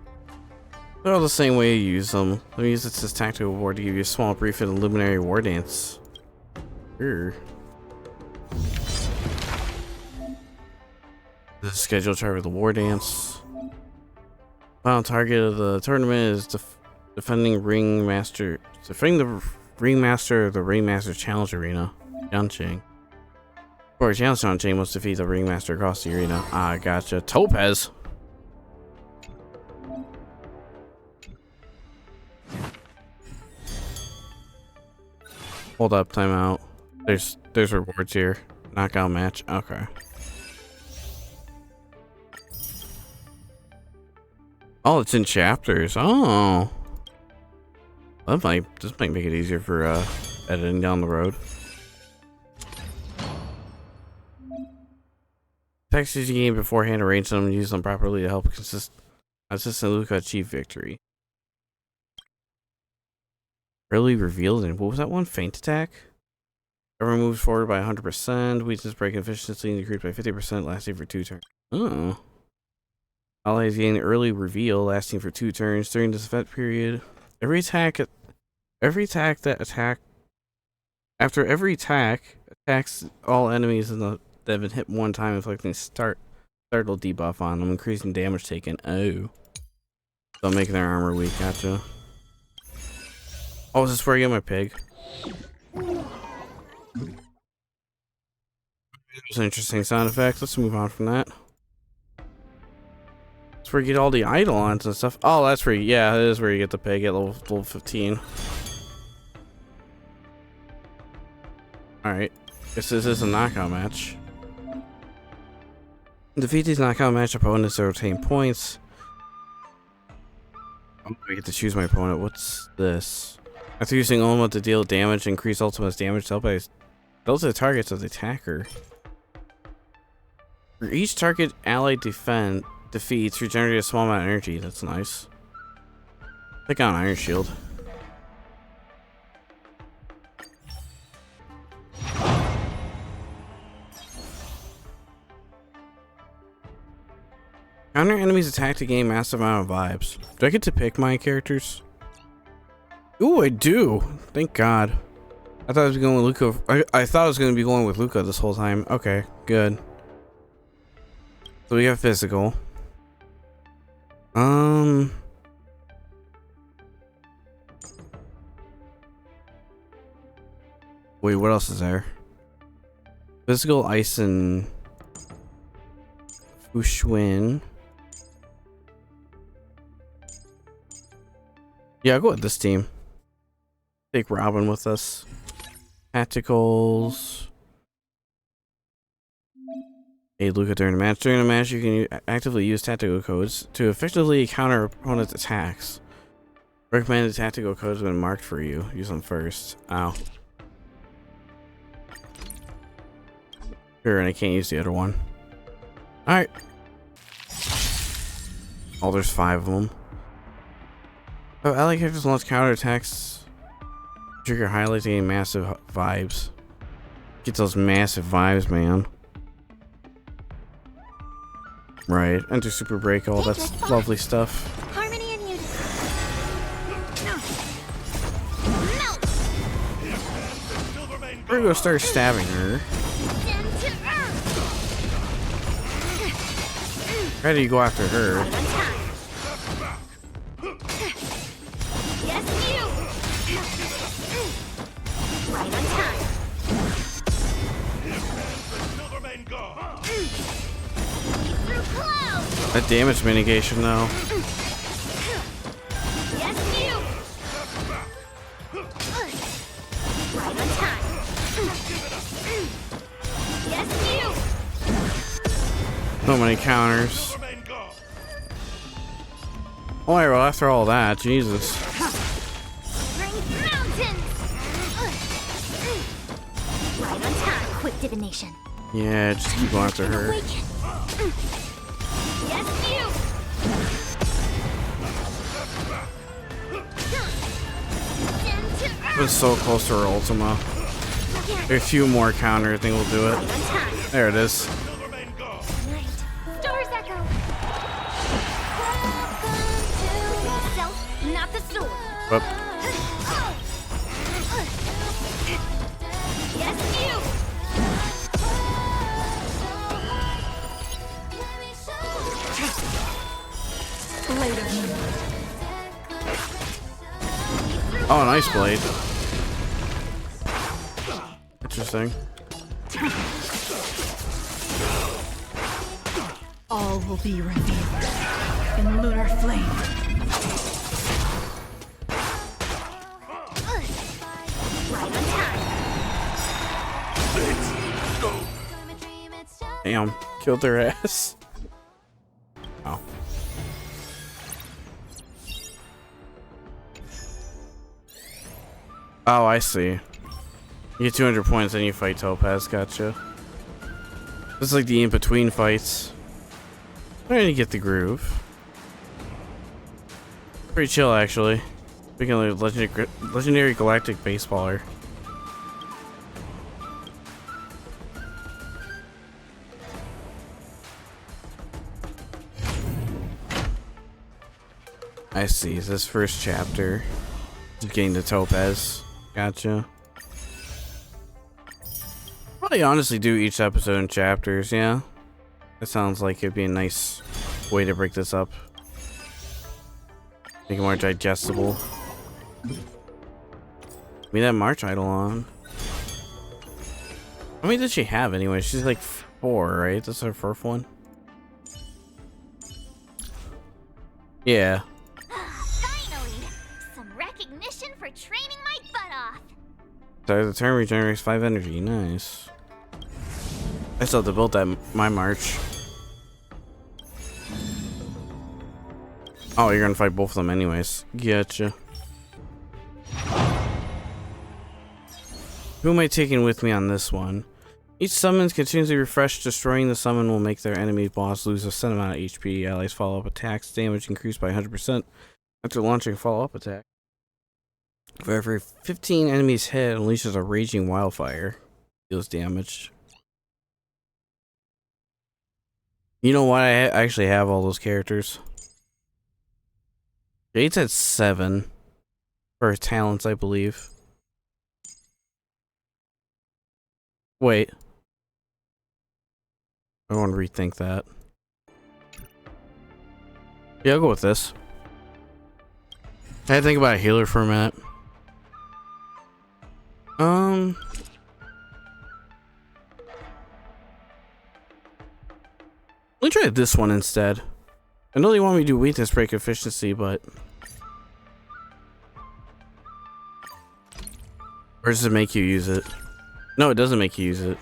They're all the same way you use them. Let me use this tactical board to give you a small brief of the Luminary Wardance. The schedule chart of the Wardance. Final target of the tournament is defending the Ringmaster of the Ringmaster Challenge Arena, Yanqing. For a challenge Yanqing must defeat the Ringmaster across the arena. Ah, gotcha. Topaz! Hold up, timeout. There's rewards here. Knockout match. Okay. Oh, it's in chapters. Oh. This might make it easier for editing down the road. Texts you gain beforehand, arrange them and use them properly to help assistant Luca achieve victory. Early revealed, and what was that one? Feint attack? Everyone moves forward by 100%. Weakness break efficiency increased by 50%, lasting for 2 turns. Oh. Allies gain early reveal, lasting for 2 turns during this event period. After every attack attacks all enemies that have been hit one time, inflicting startle debuff on them, increasing damage taken. Oh. So making their armor weak, gotcha. Oh, is this where I get my pig? It's an interesting sound effect. Let's move on from that. That's where you get all the eidolons and stuff. Oh, that's where yeah, it is where you get the pig at level 15. Alright. Guess this is a knockout match. Defeat these knockout match opponents to obtain points. I get to choose my opponent. What's this? After using Ultimate to deal damage, increase Ultimate's damage dealt by those are the targets of the attacker. For each target allied defeats, regenerate a small amount of energy. That's nice. Pick on Iron Shield. Counter enemies attack to gain massive amount of vibes. Do I get to pick my characters? Ooh, I do. Thank God. I thought I was going with Luca. I thought I was going to be going with Luca this whole time. Okay, good. So we have physical. Wait, what else is there? Physical, ice, and Fushwin. Yeah, I'll go with this team. Take Robin with us. Tacticals. Hey, Luca, during the match. During the match, you can actively use tactical codes to effectively counter opponent's attacks. Recommended tactical codes have been marked for you. Use them first. Ow. Sure, and I can't use the other one. Alright. Oh, there's 5 of them. Oh, ally characters launch counterattacks. Trigger highlights getting massive vibes. Get those massive vibes, man. Right. Enter super break, all that's lovely stuff. Harmony and unity. We're gonna start stabbing her. How do you go after her? Yes, you. Right on time. That damage mitigation, though. Yes, you. Right on time. Yes, you. So many counters. Alright, well, after all that, Jesus. Bring mountains. Right on time. Quick divination. Yeah, just keep going after her. Yes, you. It was so close to her Ultima. A few more counters, I think we'll do it. There it is. Stars echo. Self, not the sword. Whoop. Yes, you. Oh, an ice blade. Interesting. All will be revealed in lunar flame. Right on time. Damn, killed their ass. Oh. Oh, I see. You get 200 points, then you fight Topaz. Gotcha. This is like the in-between fights. I'm trying to get the groove. Pretty chill, actually. Speaking of legendary galactic baseballer. I see. This first chapter is getting the Topaz. Gotcha. Probably honestly do each episode in chapters, yeah. That sounds like it'd be a nice way to break this up. Make it more digestible. We that March Idol on. How many does she have anyway? She's like 4, right? That's her fourth one. Yeah. Finally, some recognition for training my butt off. Sorry, the turn regenerates 5 energy. Nice. I still have to build that my March. Oh, you're gonna fight both of them anyways. Gotcha. Who am I taking with me on this one? Each summon continues to refresh. Destroying the summon will make their enemy boss lose a set amount of HP. Allies follow-up attacks damage increased by 100% after launching a follow-up attack. For every 15 enemies hit, unleashes a raging wildfire. Deals damage. You know what? I actually have all those characters. Jade's at 7 for her talents, I believe. Wait. I want to rethink that. Yeah, I'll go with this. I had to think about a healer for a minute. Let me try this one instead. I know they want me to do weakness break efficiency, but... Or does it make you use it? No, it doesn't make you use it.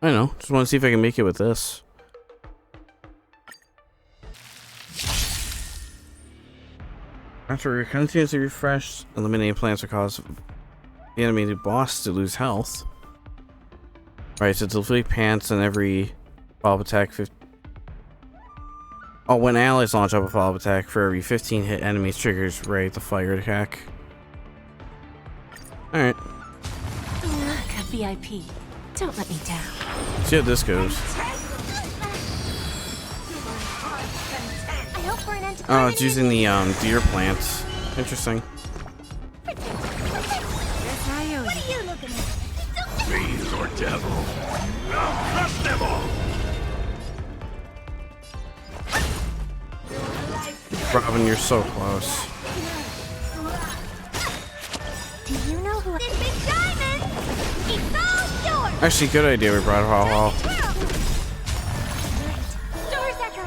I don't know. Just want to see if I can make it with this. After continuously refreshed, eliminating plants will cause the enemy boss to lose health. Right, so delete pants and every follow-up attack Oh, when allies launch up a follow-up attack, for every 15 hit enemies triggers Ray the fire attack. Alright. Look, a VIP. Don't let me down. See how this goes. I hope for an end to Oh, it's using the deer plants. Interesting. What are you looking at? Fiend or devil. I'll crush them all! Robin, you're so close. Do you know who? This big diamond! It's all yours! Actually, good idea we brought Haw. Doors echo!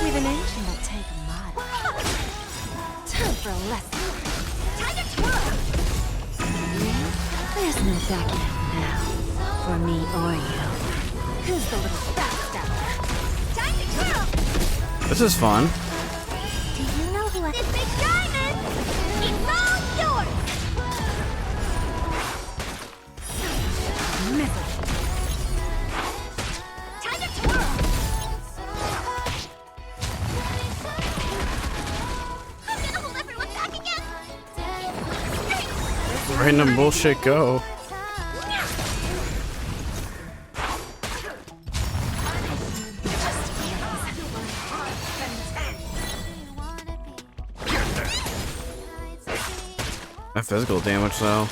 With an engine that take a mile. Time for a lesson. Time to twirl! There's no backing out now. For me or you. Who's the little backstabber? Time to twirl! This is fun. Do you know who? This big diamond! It's all yours! Time to twirl! I'm gonna hold everyone back again! Random bullshit go. That physical damage though.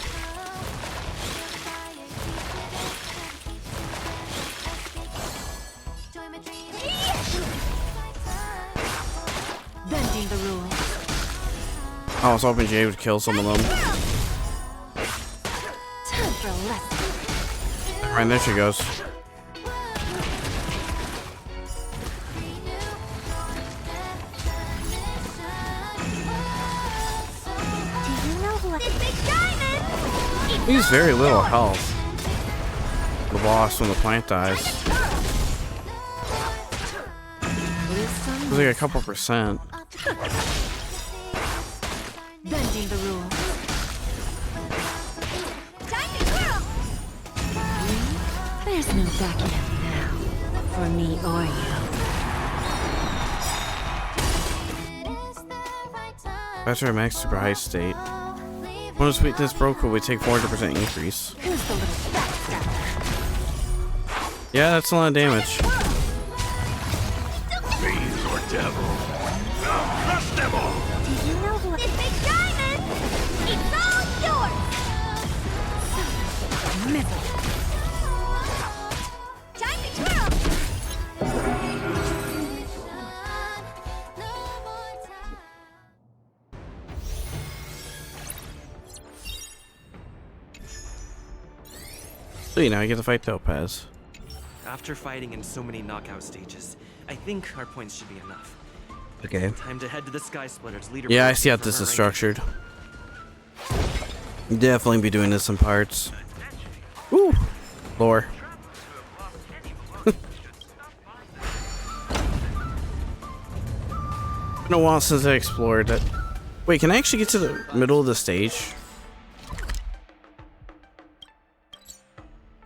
Bending the rules. I was hoping Jay would kill some of them. Time for a lesson. Right, there she goes. Do you know who? This big diamond! He has very little health. The boss when the plant dies. It's like a couple percent. Bending the rules. Time to twirl! There's no backing out now. For me or you. Better max super high state. Bonus weakness broke would take 400% increase. Who's the little backstabber? Yeah, that's a lot of damage. Fiend or devil. I'll crush them all! Do you know who? This big diamond! It's all yours! Time to twirl! So now I get to fight Topaz. After fighting in so many knockout stages, I think our points should be enough. Okay. Time to head to the Sky Splitter's leaderboard. Yeah, I see how for this her is ranking. structured. Definitely be doing this in parts. Ooh, lore. Been a while since I explored it. Wait, can I actually get to the middle of the stage?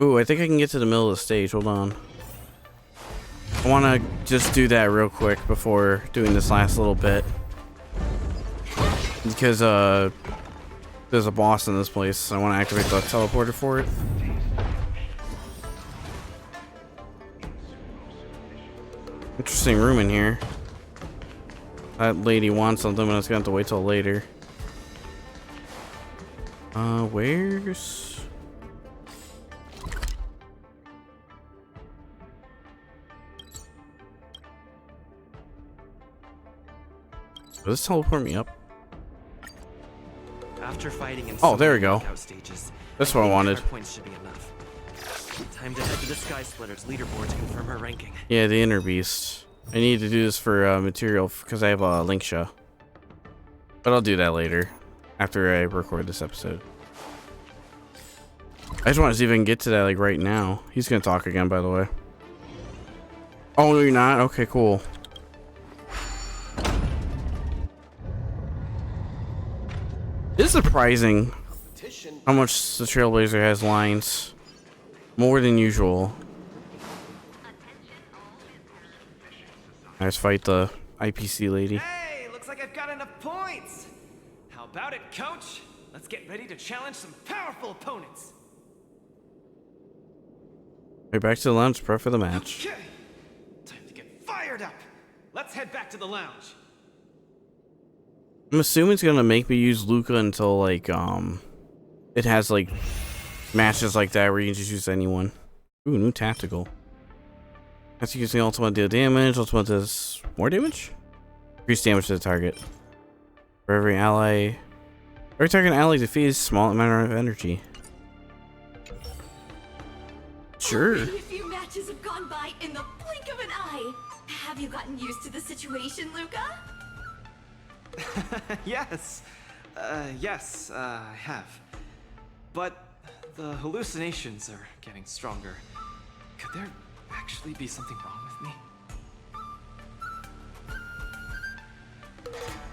Ooh, I think I can get to the middle of the stage. Hold on. I want to just do that real quick before doing this last little bit. Because, there's a boss in this place. I want to activate the teleporter for it. Interesting room in here. That lady wants something, but it's gonna have to wait till later. Where's... Will this teleport me up? After fighting in Oh, there we go. knockout stages, That's what I think wanted. our points should be enough. Time to head to the Sky Splitter's leaderboard to confirm her ranking. Yeah, the inner beast. I need to do this for material because I have a Linksha. But I'll do that later, after I record this episode. I just want to see if I can get to that like right now. He's gonna talk again, by the way. Oh, no, you're not? Okay, cool. It's surprising how much the Trailblazer has lines. More than usual. Let's fight the IPC lady. Hey, looks like I've got enough points. How about it, coach? Let's get ready to challenge some powerful opponents. Right back to the lounge, prep for the match. Okay, time to get fired up. Let's head back to the lounge. I'm assuming it's gonna make me use Luca until like it has like matches like that where you can just use anyone. Ooh, new tactical. That's using ultimate deal damage. Ultimate does more damage. Increase damage to the target. For every target ally defeats small amount of energy. Sure. Already a few matches have gone by in the blink of an eye. Have you gotten used to the situation, Luca? Yes. Yes, I have. But the hallucinations are getting stronger. Could there actually be something wrong with me?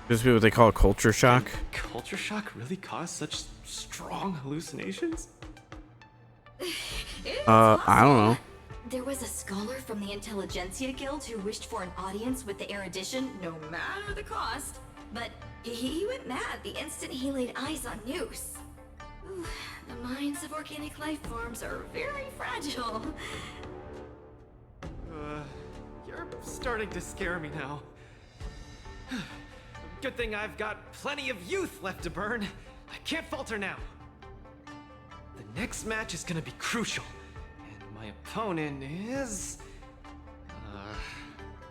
This is what they call culture shock. Culture shock really caused such strong hallucinations? I don't know. There was a scholar from the Intelligentsia Guild who wished for an audience with the erudition, no matter the cost. But he went mad the instant he laid eyes on Noose. Ooh, the minds of organic life forms are very fragile. You're starting to scare me now. Good thing I've got plenty of youth left to burn. I can't falter now. The next match is gonna be crucial. And my opponent is...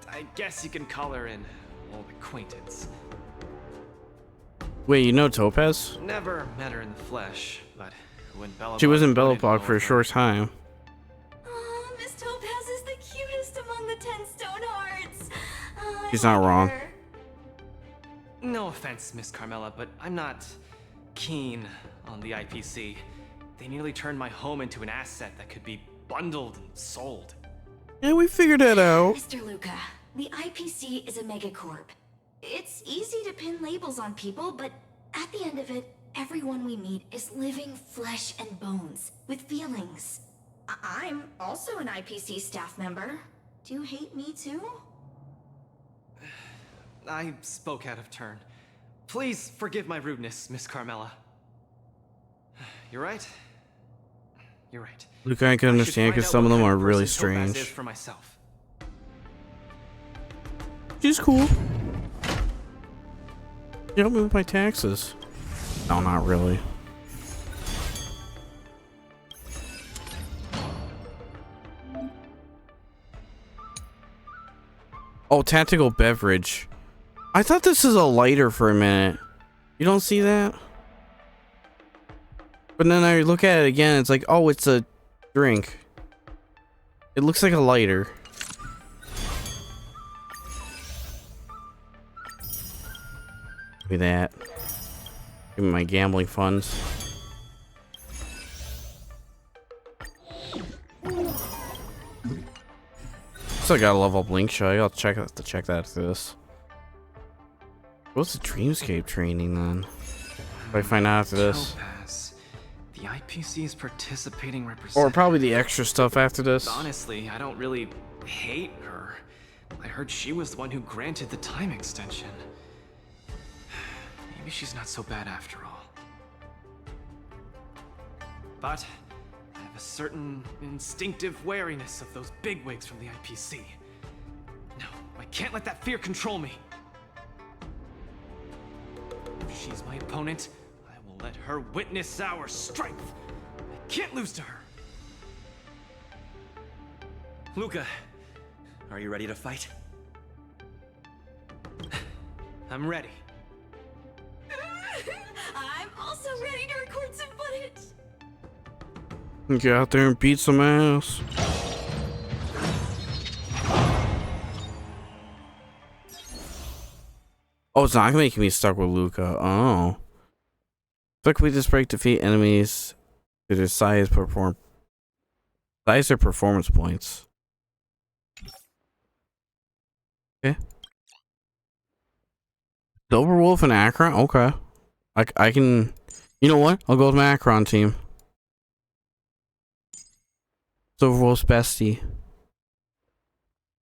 I guess you can call her an old acquaintance. Wait, you know Topaz? Never met her in the flesh, but when Belobog... She was in Belobog for a short time. Oh, Miss Topaz is the cutest among the 10 stone hearts. She's not wrong. No offense, Miss Carmela, but I'm not keen on the IPC. They nearly turned my home into an asset that could be bundled and sold. Yeah, we figured that out. Mr. Luca, the IPC is a megacorp. It's easy to pin labels on people, but at the end of it, everyone we meet is living flesh and bones with feelings. I'm also an IPC staff member. Do you hate me too? I spoke out of turn. Please forgive my rudeness, Miss Carmela. You're right. You're right. Luca, I can understand because some of them are really strange. For myself. She's cool. You help me with my taxes. No, not really. Oh, tactical beverage. I thought this is a lighter for a minute. You don't see that? But then I look at it again, it's like, oh, it's a drink. It looks like a lighter. Give me that. Give me my gambling funds. Still gotta level up Link Show. I'll check that after this. What's the Dreamscape training then? If I find out after this. Topaz. The IPC is participating Or probably the extra stuff after this. Honestly, I don't really hate her. I heard she was the one who granted the time extension. Maybe she's not so bad after all. But I have a certain instinctive wariness of those bigwigs from the IPC. No, I can't let that fear control me. If she's my opponent, I will let her witness our strength. I can't lose to her. Luca, are you ready to fight? I'm ready. I'm also ready to record some footage. Get out there and beat some ass. Oh, it's not making me stuck with Luca. Oh. Quickly this break defeat enemies to their size or performance points. Okay. Silver Wolf and Akron? Okay. I can, you know what? I'll go with my Akron team. Silver Wolf's bestie.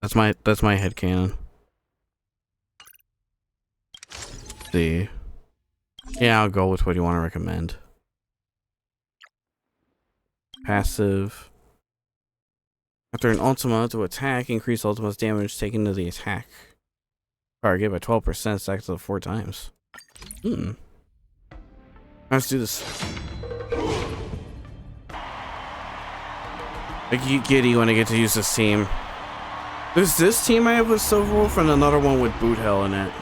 That's my headcanon. see. Yeah, I'll go with what you want to recommend. Passive. After an Ultima to attack, increase Ultima's damage taken to the attack target by 12%, stacked to 4 times. Let's do this. I get giddy when I get to use this team. There's this team I have with Silver Wolf and another one with Boot Hell in it.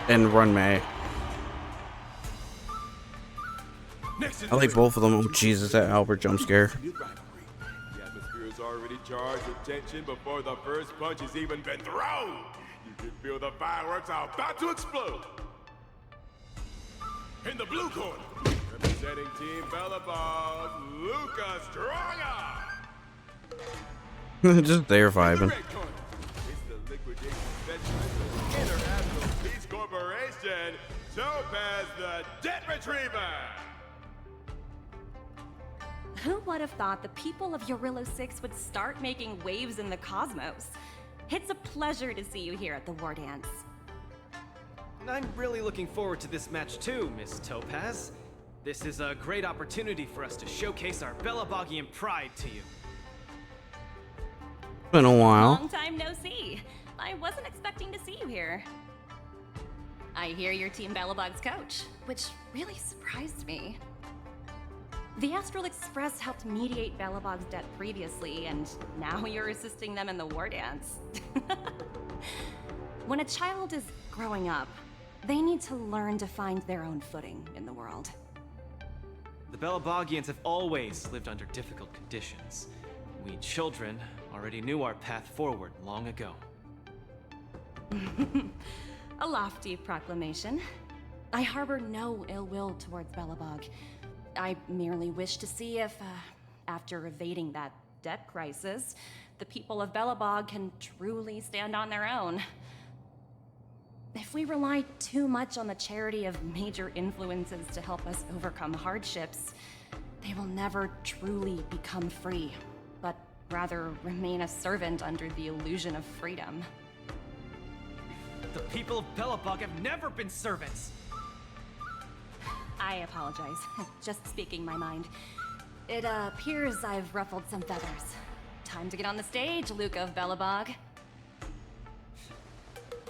And Run May. I like both of them. Oh Jesus, that Albert jump scare. The atmosphere is already charged with tension before the first punch has even been thrown. You can feel the fireworks are about to explode. In the blue corner, representing Team Belobog, Luca Stronger. Just there vibing. It's the liquidation specialist of International Peace Corporation, Topaz the Debt Retriever. Who would have thought the people of Yorilo 6 would start making waves in the cosmos? It's a pleasure to see you here at the Wardance. I'm really looking forward to this match too, Miss Topaz. This is a great opportunity for us to showcase our Belobogian pride to you. Been a while. Long time no see. I wasn't expecting to see you here. I hear you're Team Belobog's coach, which really surprised me. The Astral Express helped mediate Belobog's debt previously, and now you're assisting them in the Wardance. When a child is growing up, they need to learn to find their own footing in the world. The Belobogians have always lived under difficult conditions. We children already knew our path forward long ago. A lofty proclamation. I harbor no ill will towards Belobog. I merely wish to see if, after evading that debt crisis, the people of Belobog can truly stand on their own. If we rely too much on the charity of major influences to help us overcome hardships, they will never truly become free, but rather remain a servant under the illusion of freedom. The people of Belobog have never been servants! I apologize. Just speaking my mind. It appears I've ruffled some feathers. Time to get on the stage, Luca of Belobog.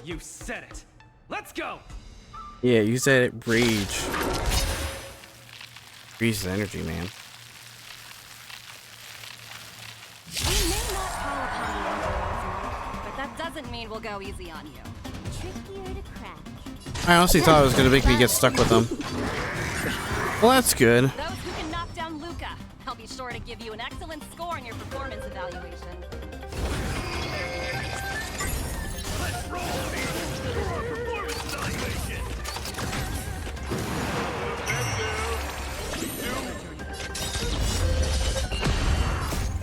You said it! Let's go! Yeah, you said it. Rage. Reaches energy, man. We may not call upon you, but that doesn't mean we'll go easy on you. Trickier to crack. I honestly thought it was gonna make me get stuck with them. Well, that's good. Those who can knock down Luca, I'll be sure to give you an excellent score in your performance evaluation. Let's roll your performance evaluation.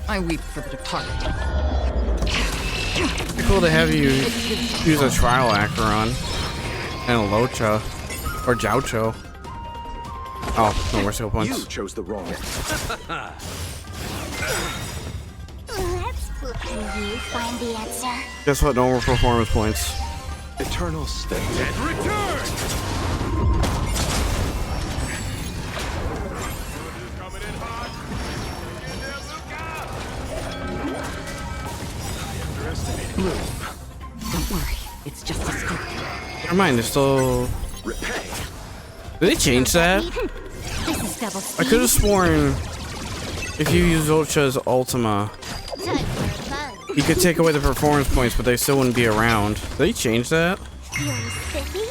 I weep for the departed. It's cool to have you use a trial Acheron and a Locha or Joucho. Oh, no more skill points. You chose the wrong. Let's look. Can you find the answer? Guess what? No more performance points. Eternal state. And return! Blue. Don't worry. It's just a scope. Never mind. They're still. Did they change that? This is double I speed. could have sworn if you use Ultra's Ultima, Time for fun. you could take away the performance points, but they still wouldn't be around. Did they change that? Feeling spiffy?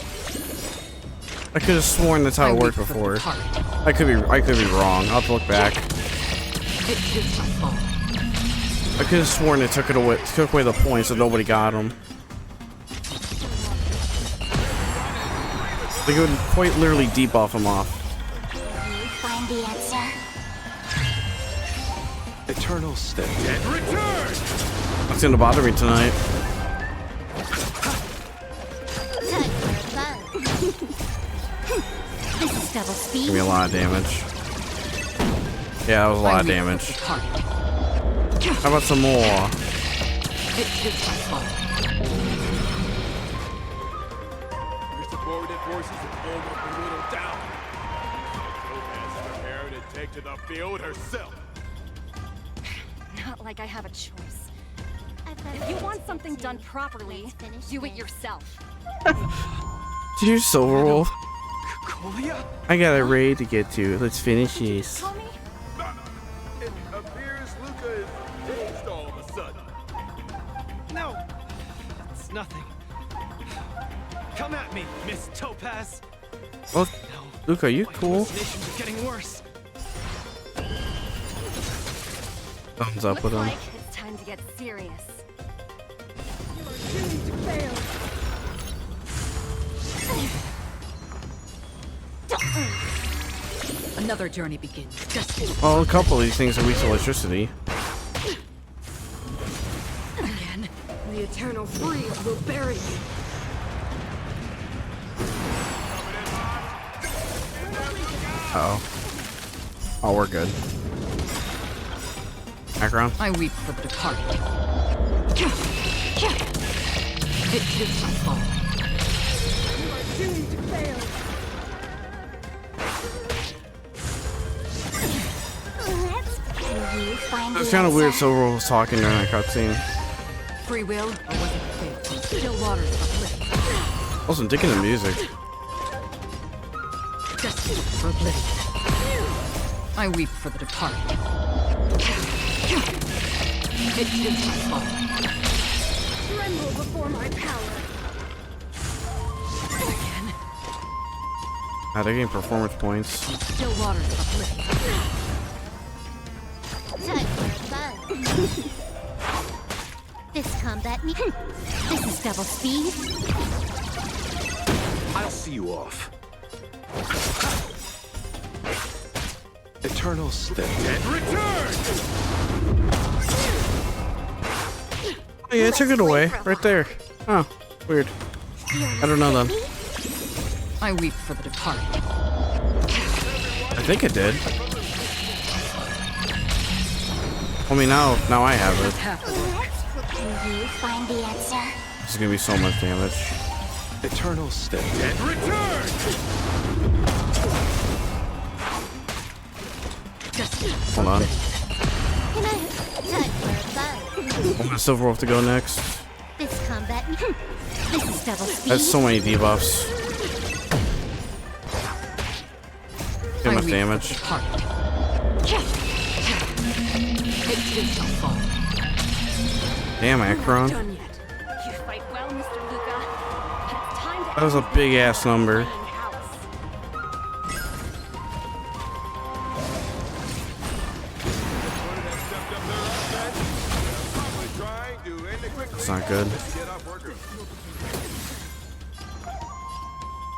I could have sworn that's how it worked before. I could be wrong. I'll have to look back. It is my fault. I could have sworn they took away the points, so nobody got them. They would quite literally debuff them off. Can you find the answer? Eternal state. And return! That's gonna bother me tonight. Time for fun. This is double speed. Give me a lot of damage. Yeah, that was a lot of damage. How about some more? It is my fault. You're supported for forces and almost been whittled down. Topaz is prepared to take to the field herself. Not like I have a choice. If you want something done properly, do it yourself. Dear Silverwolf, Colia? I got a raid to get to. Let's finish this. It appears Luca is dazed all of a sudden. No, it's nothing. Come at me, Miss Topaz. Well, Luke, are you cool? Hallucinations are getting worse. Thumbs up with him. Like it's time to get serious. Another journey begins. Just Well, a couple of these things are weak to electricity. Again, the eternal freeze will bury you. Uh-oh. Oh, we're good. Background. I weep for the departed. It too shall fall. You are doomed to fail. It's kind of weird Silverwolf was talking during that cutscene. Free will, or was it fate? Still waters uplift. Also, I'm digging the music. Destiny for oblivion. I weep for the departed. It too shall fall. Tremble before my power. Again. They're getting performance points. Still waters uplift. Time for fun. This combat me. This is double speed. I'll see you off. Eternal step. And return! Oh, yeah, it took it away. Right there. Oh, weird. I don't know then. I weep for the departed. I think it did. I mean, now I have it. Can you find the answer? This is gonna be so much damage. Eternal step. And return! Hold on. Can I? Time for fun. I want Silverwolf to go next. This combat. This is double speed. That's so many debuffs. Too much damage. Damn, Akron. You fight well, Mr. Luca. It's time to That was a big ass number. It's not good. As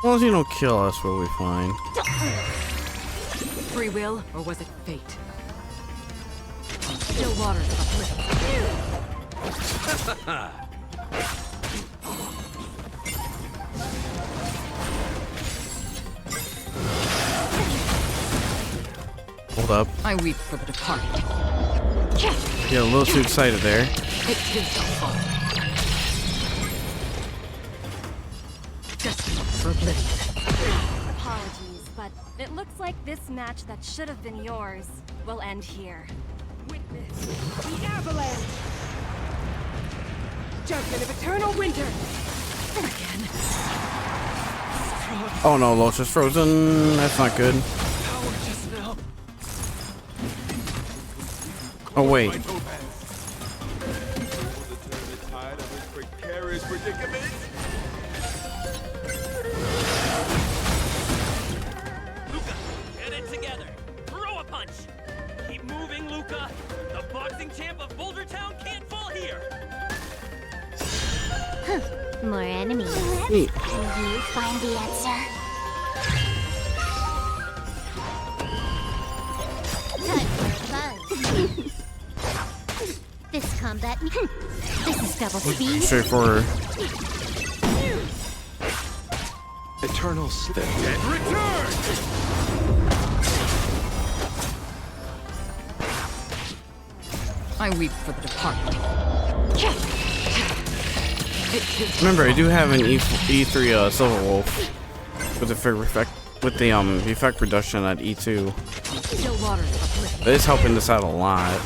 long as you don't kill us, we'll be fine. Free will, or was it fate? Still waters uplift. Hold up. I weep for the departed. Get a little too excited there. It too shall fall. Destiny for oblivion. Apologies, but it looks like this match that should have been yours will end here. Witness the avalanche. Judgment of eternal winter. Again. Oh no, Loach is frozen. That's not good. Power just now. Oh wait. Precarious predicament. Luca, get it together. Throw a punch. Keep moving, Luca. The boxing champ of Boulder Town can't fall here. More enemies. Neat. Can you find the answer? Time for fun. This combat. This is double speed. Straightforward. Eternal step. And return! I weep for the departed. Remember, I do have an E3 Silverwolf. with the effect reduction at E2. Still waters uplift. It is helping us out a lot.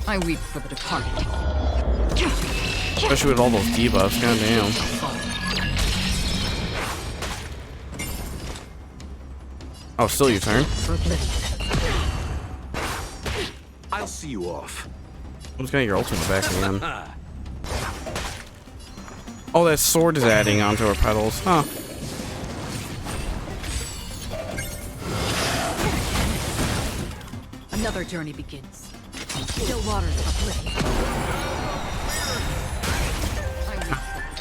I weep for the departed. Especially with all those debuffs, goddamn. Oh, still your turn? I'll see you off. Who's got your ultimate back again? Oh, that sword is adding onto her pedals, huh? Another journey begins. Still waters uplift.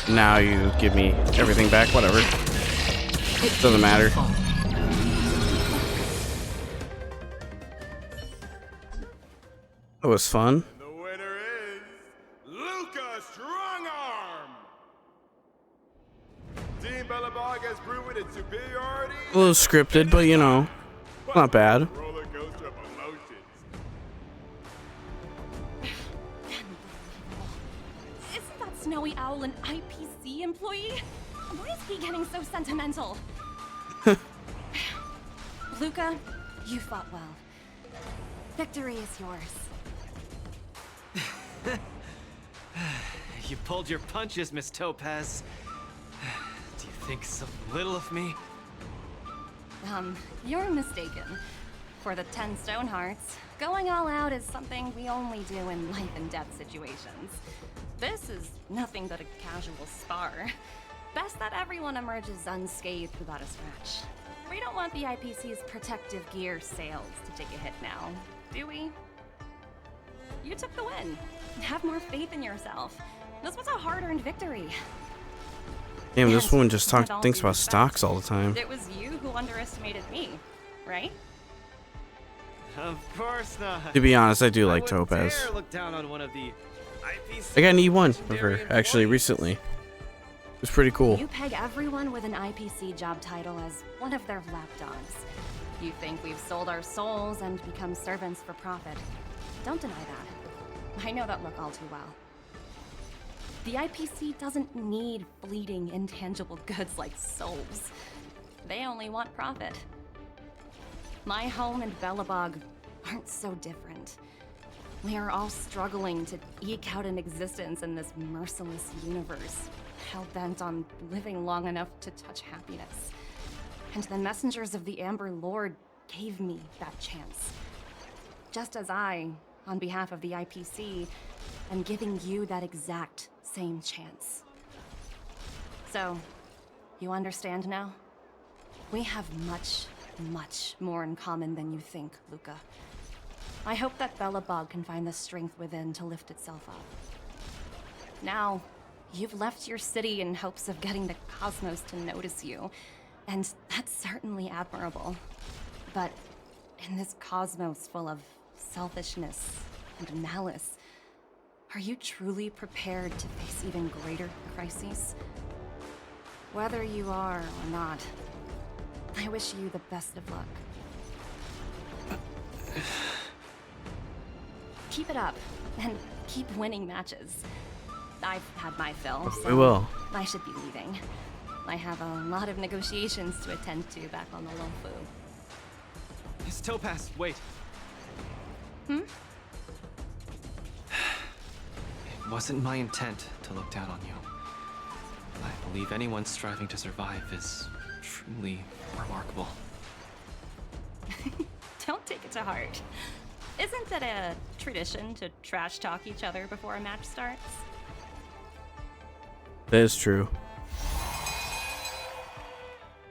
Now you give me everything back, whatever. Doesn't matter. That was fun. The winner is Luca Strongarm. Team Belobog has proven its superiority. A little scripted, but you know, not bad. Roller coaster of emotions. Isn't that Snowy Owl an IPC employee? Why is he getting so sentimental? Luca, you fought well. Victory is yours. You pulled your punches, Miss Topaz. Do you think so little of me? You're mistaken. For the 10 stone hearts, going all out is something we only do in life and death situations. This is nothing but a casual spar. Best that everyone emerges unscathed without a scratch. We don't want the IPC's protective gear sales to take a hit now, do we? You took the win. Have more faith in yourself. This was a hard-earned victory. Damn, this And woman just with all thinks due about respect, stocks all the time. It was you who underestimated me, right? Of course not. To be honest, I do like wouldn't Topaz. dare look down on one of the IPC I got an E1 of her, actually, recently. It's pretty cool. You peg everyone with an IPC job title as one of their lapdogs. You think we've sold our souls and become servants for profit. Don't deny that. I know that look all too well. The IPC doesn't need fleeting, intangible goods like souls. They only want profit. My home and Belobog aren't so different. We are all struggling to eke out an existence in this merciless universe, hell-bent on living long enough to touch happiness. And the messengers of the Amber Lord gave me that chance. Just as I, on behalf of the IPC, am giving you that exact same chance. So, you understand now? We have much, much more in common than you think, Luca. I hope that Belobog can find the strength within to lift itself up. Now, you've left your city in hopes of getting the cosmos to notice you, and that's certainly admirable. But in this cosmos full of selfishness and malice, are you truly prepared to face even greater crises? Whether you are or not, I wish you the best of luck. Keep it up, and keep winning matches. I've had my fill, so We will. I should be leaving. I have a lot of negotiations to attend to back on the Lofu. Miss Topaz, wait. Hmm? It wasn't my intent to look down on you. I believe anyone striving to survive is truly remarkable. Don't take it to heart. Isn't it a tradition to trash talk each other before a match starts? That is true.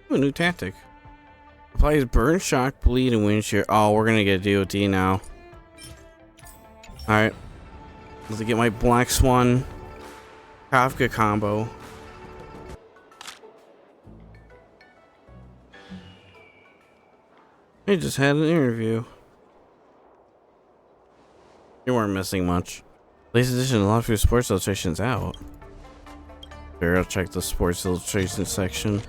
Ooh, a new tactic. Applies burn, shock, bleed, and wind shear. Oh, we're gonna get a DOT now. Alright. Let's get my Black Swan Kafka combo. I just had an interview. You weren't missing much. Latest edition of a lot of your sports illustrations out. Here, I'll check the sports illustration section.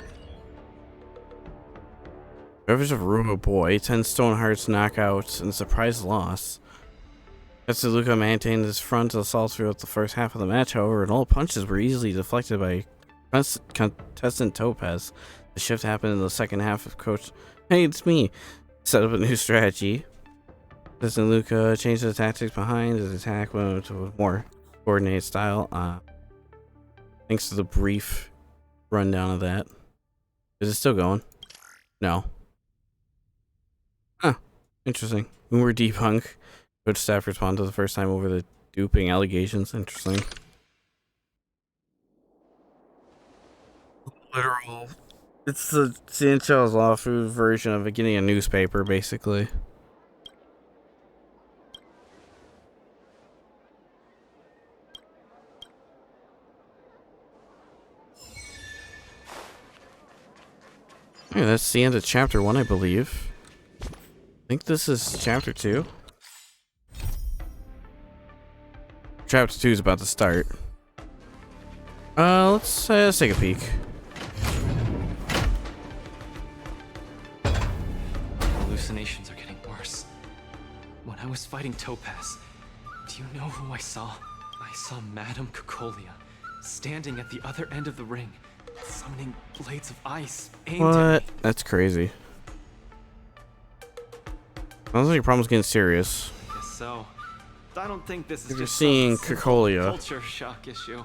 Ravage of Rumo Boy, 10 Stone Hearts knockouts and surprise loss. Luca maintained his front assault throughout the first half of the match, however, and all punches were easily deflected by contestant Topaz. The shift happened in the second half of Coach. Hey, it's me. Set up a new strategy. Doesn't Luca change the tactics behind his attack to a more coordinated style? Thanks to the brief rundown of that. Is it still going? No. Huh. Interesting. When we're debunked, Coach staff responded for the first time over the duping allegations. Interesting. Literal. It's the Sanchez Law Food version of getting a newspaper, basically. Yeah, that's the end of chapter 1, I believe. I think this is chapter 2. Chapter 2 is about to start. Let's take a peek. Hallucinations are getting worse. When I was fighting Topaz, do you know who I saw? I saw Madame Cocolia standing at the other end of the ring, summoning blades of ice aimed at What? me. That's crazy. Sounds like your problem's getting serious. I guess so. I don't think this is You're just seeing some simple Cocolia. culture shock issue.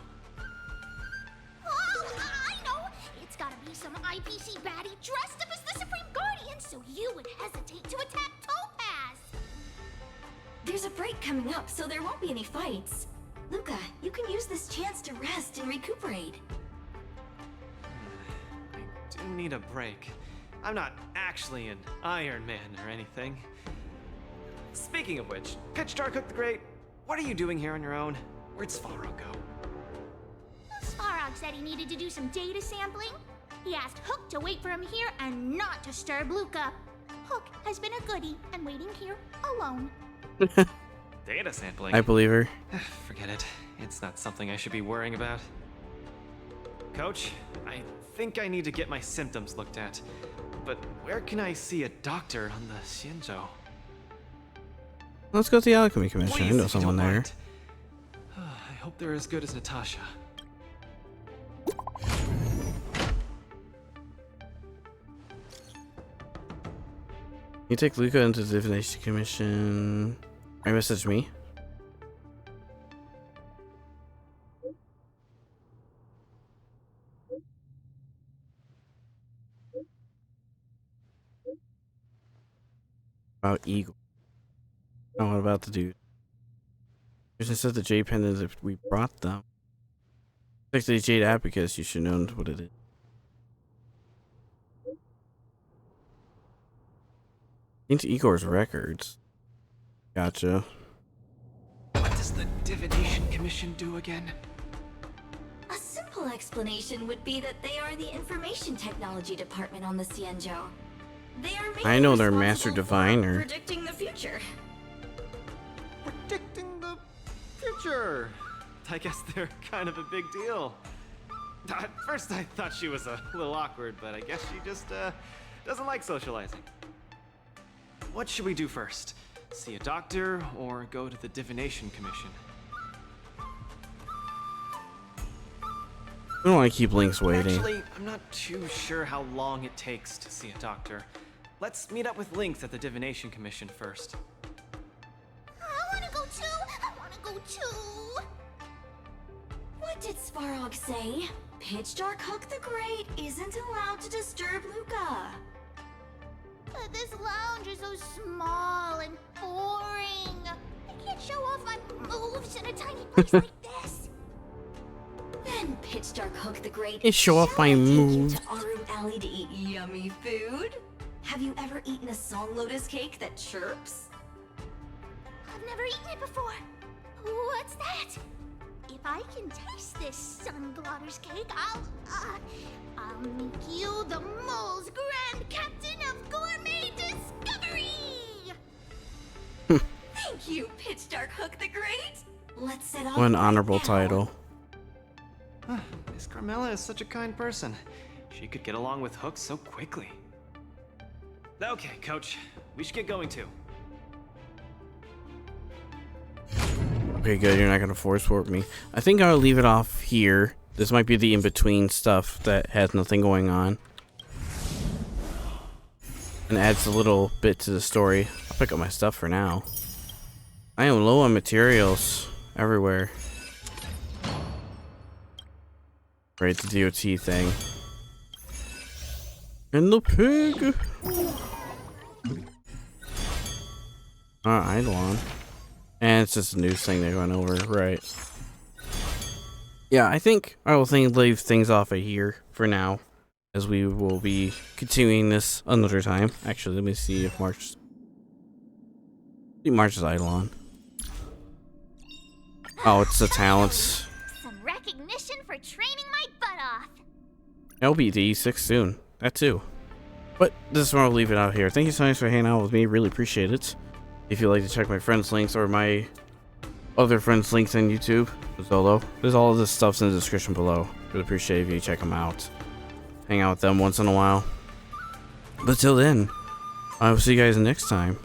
I know! It's gotta be some IPC baddie dressed up as the Supreme Guardian so you would hesitate to attack Topaz! There's a break coming up, so there won't be any fights. Luca, you can use this chance to rest and recuperate. I do need a break. I'm not actually an Iron Man or anything. Speaking of which, Pitch Darkhook the Great, what are you doing here on your own? Where'd Svarog go? Svarog said he needed to do some data sampling. He asked Hook to wait for him here and not disturb Luca. Hook has been a goodie and waiting here alone. Data sampling? I believe her. Forget it. It's not something I should be worrying about. Coach, I think I need to get my symptoms looked at. But where can I see a doctor on the Xianzhou? Let's go to the Alchemy Commission. Please, I know if you someone don't there. mind. I hope they're as good as Natasha. You take Luca into the Divination Commission. I message me. About Eagle. Oh, what about the dude? Just said the Jade pendants if we brought them. Check the Jade Abacus, you should know what it is. Into Igor's records. Gotcha. What does the Divination Commission do again? A simple explanation would be that they are the information technology department on the Xianzhou. They are mainly I know they're Master responsible for Diviner. predicting the future. Predicting the future. I guess they're kind of a big deal. At first I thought she was a little awkward, but I guess she just doesn't like socializing. What should we do first? See a doctor or go to the Divination Commission? We don't want to keep Lynx waiting. Actually, I'm not too sure how long it takes to see a doctor. Let's meet up with Lynx at the Divination Commission first. I wanna go too! I wanna go too! What did Svarog say? Pitch Darkhook the Great isn't allowed to disturb Luca. But this lounge is so small and boring. I can't show off my moves in a tiny place like this. Then Pitch Darkhook the Great. Hey, show off my shall I take you moves. to Aru Alley to eat yummy food? Have you ever eaten a song lotus cake that chirps? I've never eaten it before. What's that? If I can taste this sun blotters cake, I'll make you the mole's grand captain of gourmet discovery! Thank you, Pitch Darkhook the Great. Let's set off. What an right honorable now. title. Miss Carmela is such a kind person. She could get along with Hook so quickly. Okay, Coach. We should get going too. Okay, good. You're not going to force warp me. I think I'll leave it off here. This might be the in-between stuff that has nothing going on. and adds a little bit to the story. I'll pick up my stuff for now. I am low on materials everywhere. Right, the DOT thing. And the pig! Eidolon. And it's just a news thing they're going over, right. Yeah, I think I will leave things off of here for now, as we will be continuing this another time. Actually, let me see if March is Eidolon. Oh, it's the talents. Some recognition for training my butt off. I'll be to E6 soon. That too. But this is where I'll leave it out here. Thank you so much for hanging out with me. Really appreciate it. If you'd like to check my friends' links or my other friends' links on YouTube, Zolo, there's all of this stuff's in the description below. Really appreciate if you check them out. Hang out with them once in a while. But till then, I will see you guys next time.